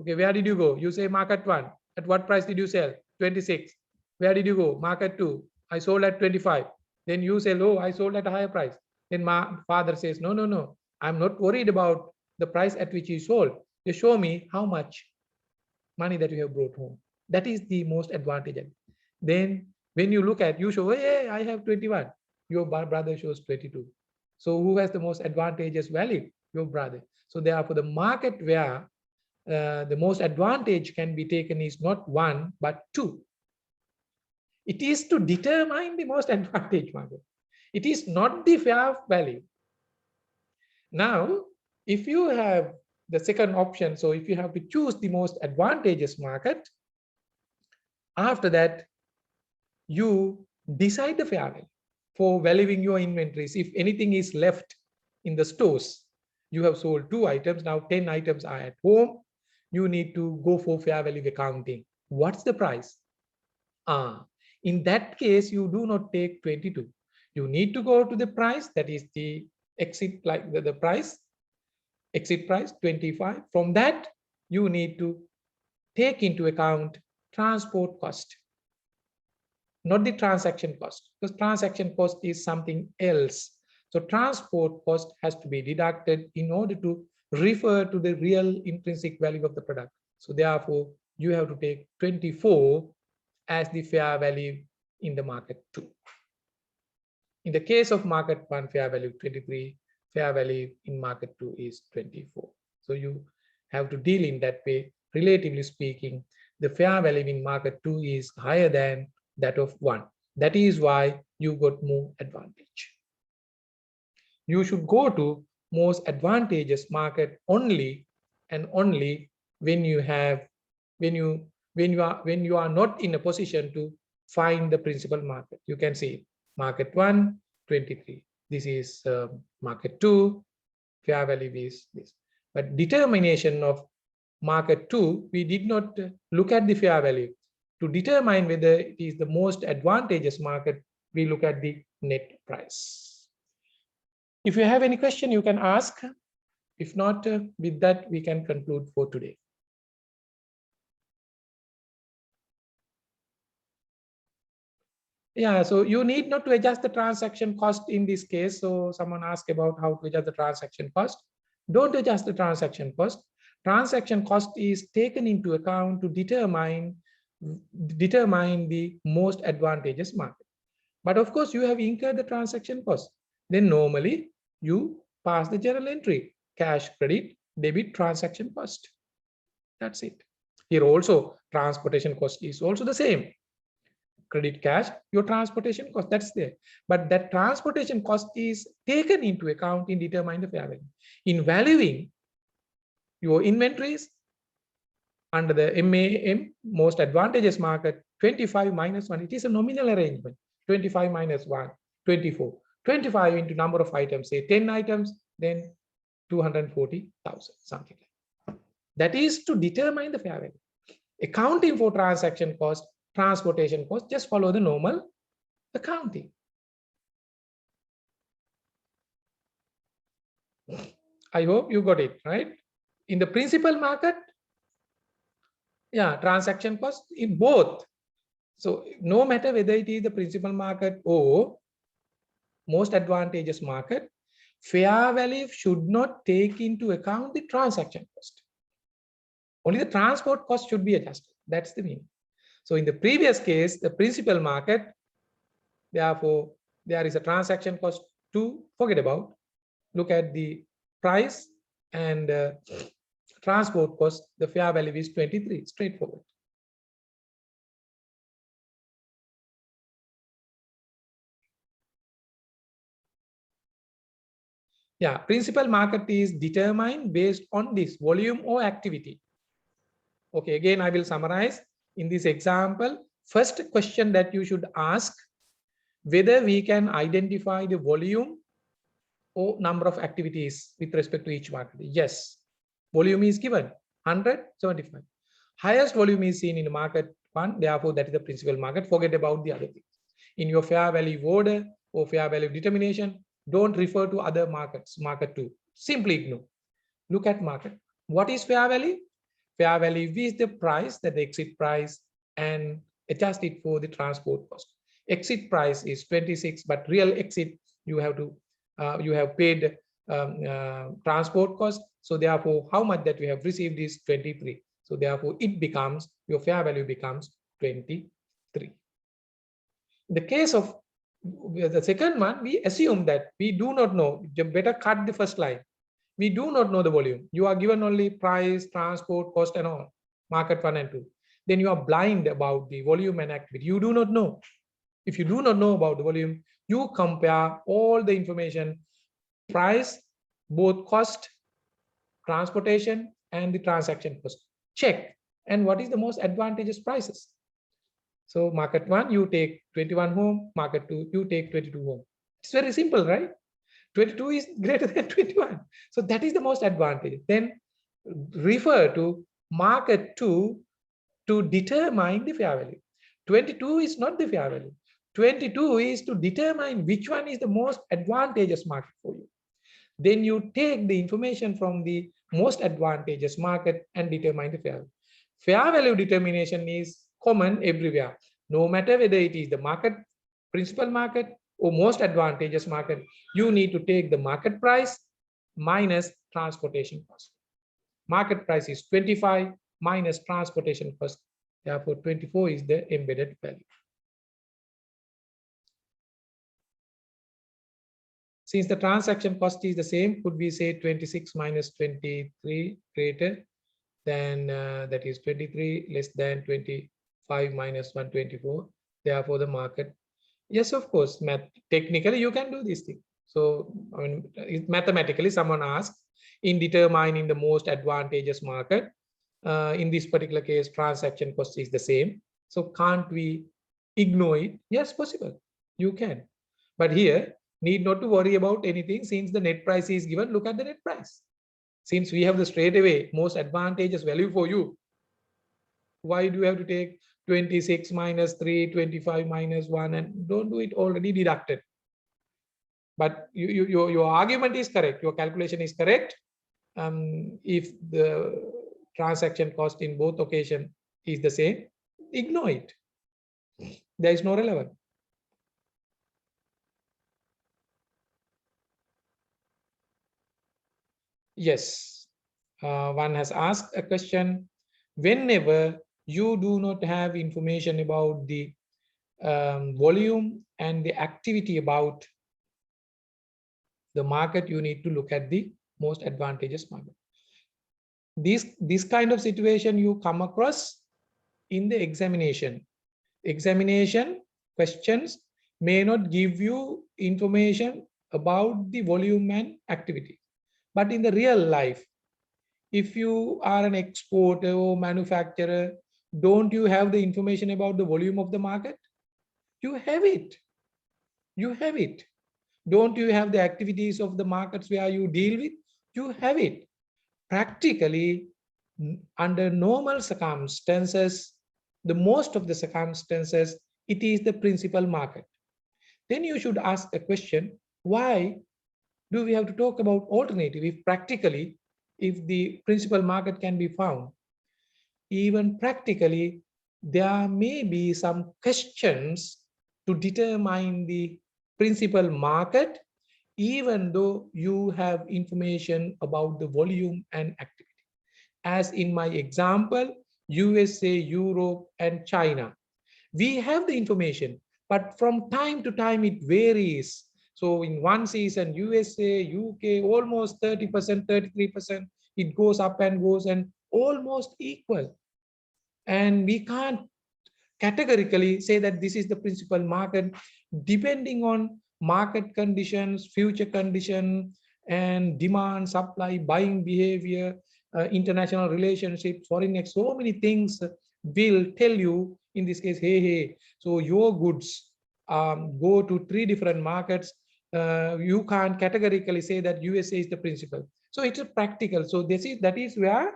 okay, where did you go? You say market 1. At what price did you sell? 26. Where did you go? Market 2. I sold at 25. Then you say, oh, I sold at a higher price. Then my father says, no. I'm not worried about the price at which you sold. You show me how much money that you have brought home. That is the most advantageous. Then when you look at, you show, hey, I have 21. Your brother shows 22. So who has the most advantageous value? Your brother. So therefore, the market where the most advantage can be taken is not 1, but 2. It is to determine the most advantage market. It is not the fair value. Now, if you have the second option, so if you have to choose the most advantageous market, after that, you decide the fair value for valuing your inventories. If anything is left in the stores, you have sold 2 items, now 10 items are at home, you need to go for fair value accounting. What's the price? In that case, you do not take 22. You need to go to the price, that is the exit, like the price, exit price 25. From that, you need to take into account transport cost, not the transaction cost, because transaction cost is something else. So transport cost has to be deducted in order to refer to the real intrinsic value of the product. So therefore, you have to take 24 as the fair value in the market 2. In the case of market 1, fair value 23, fair value in market 2 is 24. So you have to deal in that way. Relatively speaking, the fair value in market 2 is higher than that of 1. That is why you got more advantage. You should go to most advantageous market only and only when you have when you are not in a position to find the principal market. You can see market 1, 23. This is market 2, fair value is this. But determination of market 2, we did not look at the fair value. To determine whether it is the most advantageous market, we look at the net price. If you have any question, you can ask. If not, with that, we can conclude for today. Yeah, so you need not to adjust the transaction cost in this case. So someone asked about how to adjust the transaction cost. Don't adjust the transaction cost. Transaction cost is taken into account to determine the most advantageous market. But of course, you have incurred the transaction cost. Then normally you pass the journal entry, cash credit debit transaction cost. That's it. Here also transportation cost is also the same. Credit cash, your transportation cost, that's there. But that transportation cost is taken into account in determining the fair value. In valuing your inventories under the MAM, most advantageous market, 25 minus 1, it is a nominal arrangement. 25 minus 1, 24. 25 into number of items, say 10 items, then 240,000, something like that. That is to determine the fair value. Accounting for transaction cost, transportation cost, just follow the normal accounting. I hope you got it, right? In the principal market, yeah, transaction cost in both. So no matter whether it is the principal market or most advantageous market, fair value should not take into account the transaction cost. Only the transport cost should be adjusted. That's the meaning. So in the previous case, the principal market, therefore, there is a transaction cost to forget about. Look at the price and transport cost. The fair value is 23, straightforward. Yeah, principal market is determined based on this volume or activity. Okay, again, I will summarize in this example. First question that you should ask, whether we can identify the volume or number of activities with respect to each market. Yes, volume is given 175. Highest volume is seen in the market 1, therefore that is the principal market. Forget about the other things. In your fair value order or fair value determination, don't refer to other markets, market 2. Simply ignore. Look at market. What is fair value? Fair value is the price, that the exit price, and adjust it for the transport cost. Exit price is 26, but real exit you have to you have paid transport cost. So therefore, how much that we have received is 23. So therefore, it becomes, your fair value becomes 23. In the case of the second one, we assume that we do not know. You better cut the first line. We do not know the volume. You are given only price, transport, cost, and all, market 1 and 2. Then you are blind about the volume and activity. You do not know. If you do not know about the volume, you compare all the information, price, both cost, transportation, and the transaction cost. Check. And what is the most advantageous prices? So market 1, you take 21 home. Market 2, you take 22 home. It's very simple, right? 22 is greater than 21. So that is the most advantage. Then refer to market 2 to determine the fair value. 22 is not the fair value. 22 is to determine which one is the most advantageous market for you. Then you take the information from the most advantageous market and determine the fair value. Fair value determination is common everywhere. No matter whether it is the market, principal market, or most advantageous market, you need to take the market price minus transportation cost. Market price is 25 minus transportation cost. Therefore, 24 is the embedded value. Since the transaction cost is the same, could we say 26 minus 23 greater than, that is 23 less than 25 minus 124. Therefore, the market. Yes, of course, technically you can do this thing. So, I mean, mathematically, someone asks, in determining the most advantageous market, in this particular case, transaction cost is the same. So, can't we ignore it? Yes, possible. You can. But here, need not to worry about anything since the net price is given. Look at the net price. Since we have the straightaway most advantageous value for you, why do you have to take 26 minus 3, 25 minus 1, and don't do it already deducted? But your argument is correct. Your calculation is correct. If the transaction cost in both occasions is the same, ignore it. There is no relevance. Yes, one has asked a question. Whenever you do not have information about the volume and the activity about the market, you need to look at the most advantageous market. This kind of situation you come across in the examination. Examination questions may not give you information about the volume and activity. But in the real life, if you are an exporter or manufacturer, don't you have the information about the volume of the market? You have it. You have it. Don't you have the activities of the markets where you deal with? You have it. Practically, under normal circumstances, the most of the circumstances, it is the principal market. Then you should ask a question, why do we have to talk about alternative if practically, if the principal market can be found? Even practically, there may be some questions to determine the principal market, even though you have information about the volume and activity. As in my example, USA, Europe, and China. We have the information, but from time to time it varies. So in one season, USA, UK, almost 30%, 33%, it goes up and goes and almost equal. And we can't categorically say that this is the principal market, depending on market conditions, future condition, and demand, supply, buying behavior, international relationships, foreign exchange, so many things will tell you in this case, hey, so your goods go to 3 different markets. You can't categorically say that USA is the principal. So it's a practical. So that is where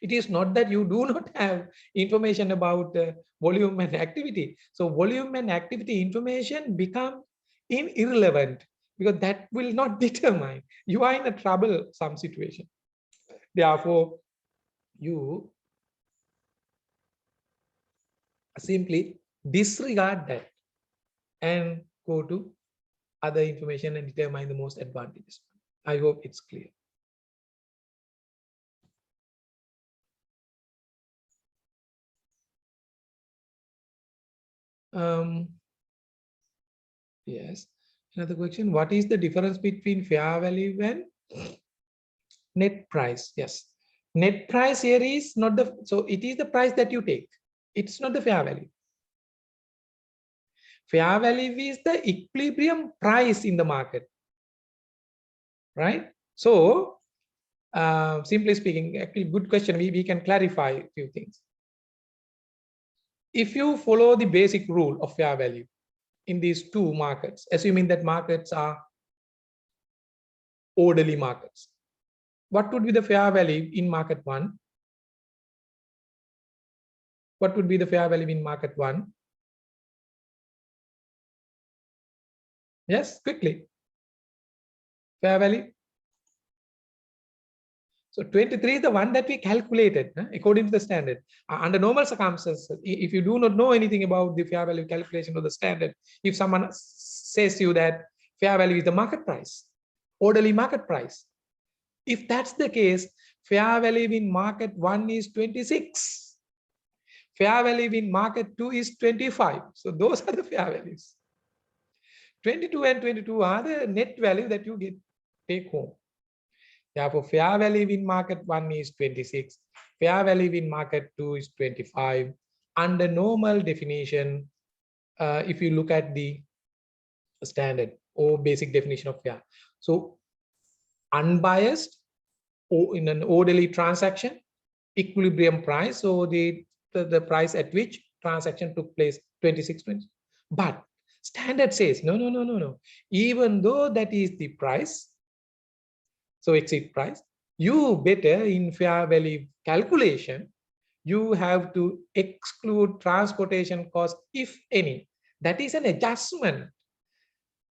it is not that you do not have information about volume and activity. So volume and activity information become irrelevant because that will not determine. You are in a troublesome situation. Therefore, you simply disregard that and go to other information and determine the most advantageous. I hope it's clear. Yes. Another question, what is the difference between fair value and net price? Yes. Net price here is not the, so it is the price that you take. It's not the fair value. Fair value is the equilibrium price in the market, right? So, simply speaking, actually good question, we can clarify a few things. If you follow the basic rule of fair value in these two markets, assuming that markets are orderly markets, what would be the fair value in market one? What would be the fair value in market one? Yes, quickly. Fair value. So 23 is the one that we calculated according to the standard. Under normal circumstances, if you do not know anything about the fair value calculation of the standard, if someone says to you that fair value is the market price, orderly market price, if that's the case, fair value in market 1 is 26. Fair value in market 2 is 25. So those are the fair values. 22 and 22 are the net value that you take home. Therefore, fair value in market 1 is 26. Fair value in market 2 is 25. Under normal definition, if you look at the standard or basic definition of fair. So unbiased or in an orderly transaction, equilibrium price, so the price at which transaction took place, 26. But standard says no. Even though that is the price, so exit price, you better in fair value calculation, you have to exclude transportation cost, if any. That is an adjustment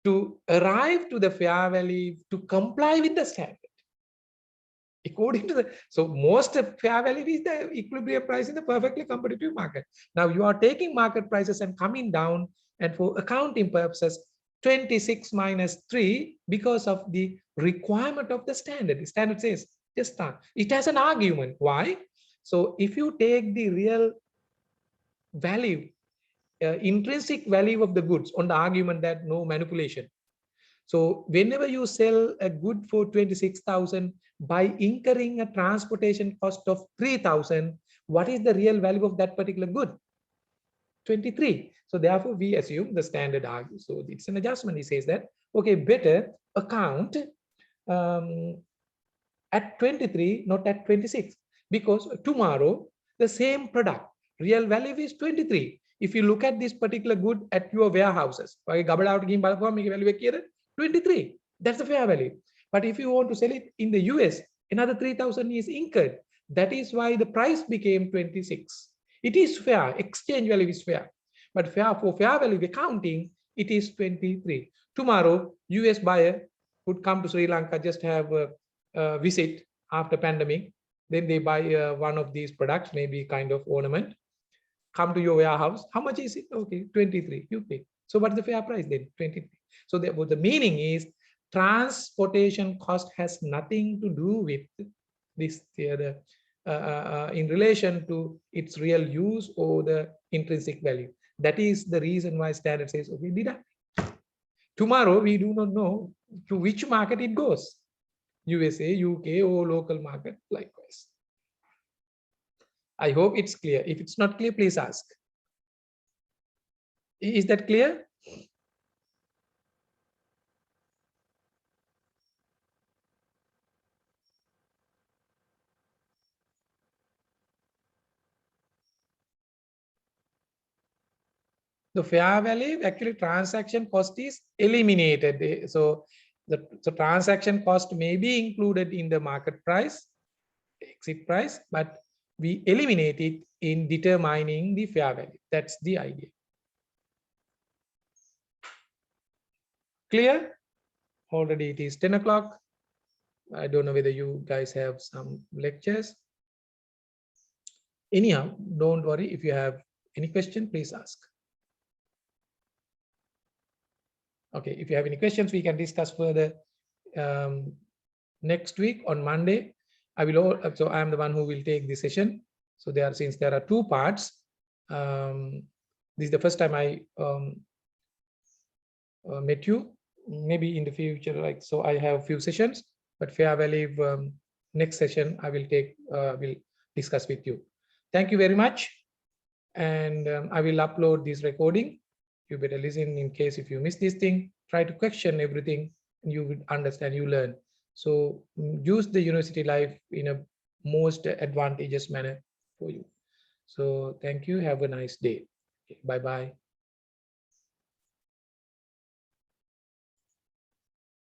to arrive to the fair value to comply with the standard. According to the, so most of fair value is the equilibrium price in the perfectly competitive market. Now you are taking market prices and coming down, and for accounting purposes, 26 minus 3 because of the requirement of the standard. The standard says just start. It has an argument. Why? So if you take the real value, intrinsic value of the goods on the argument that no manipulation. So whenever you sell a good for 26,000, by incurring a transportation cost of 3,000, what is the real value of that particular good? 23. So therefore, we assume the standard argues. So it's an adjustment. He says that, okay, better account at 23, not at 26, because tomorrow the same product, real value is 23. If you look at this particular good at your warehouses, 23, that's the fair value. But if you want to sell it in the US, another 3,000 is incurred. That is why the price became 26. It is fair, exchange value is fair. But fair for fair value accounting, it is 23. Tomorrow, US buyer would come to Sri Lanka, just have a visit after pandemic. Then they buy one of these products, maybe kind of ornament, come to your warehouse. How much is it? Okay, 23, you pay. So what's the fair price then? 23. So what the meaning is, transportation cost has nothing to do with this in relation to its real use or the intrinsic value. That is the reason why standard says, okay, deduct. Tomorrow, we do not know to which market it goes. USA, UK, or local market, likewise. I hope it's clear. If it's not clear, please ask. Is that clear? The fair value, actually transaction cost is eliminated. So the transaction cost may be included in the market price, exit price, but we eliminate it in determining the fair value. That's the idea. Clear? Already it is 10 o'clock. I don't know whether you guys have some lectures. Anyhow, don't worry. If you have any question, please ask. Okay, if you have any questions, we can discuss further next week on Monday. So I am the one who will take this session. So since there are two parts, this is the first time I met you. Maybe in the future, so I have few sessions, but fair value next session I will will discuss with you. Thank you very much, and I will upload this recording. You better listen in case if you miss this thing. Try to question everything, and you will understand. You learn. So use the university life in a most advantageous manner for you. So thank you. Have a nice day. Okay, bye bye.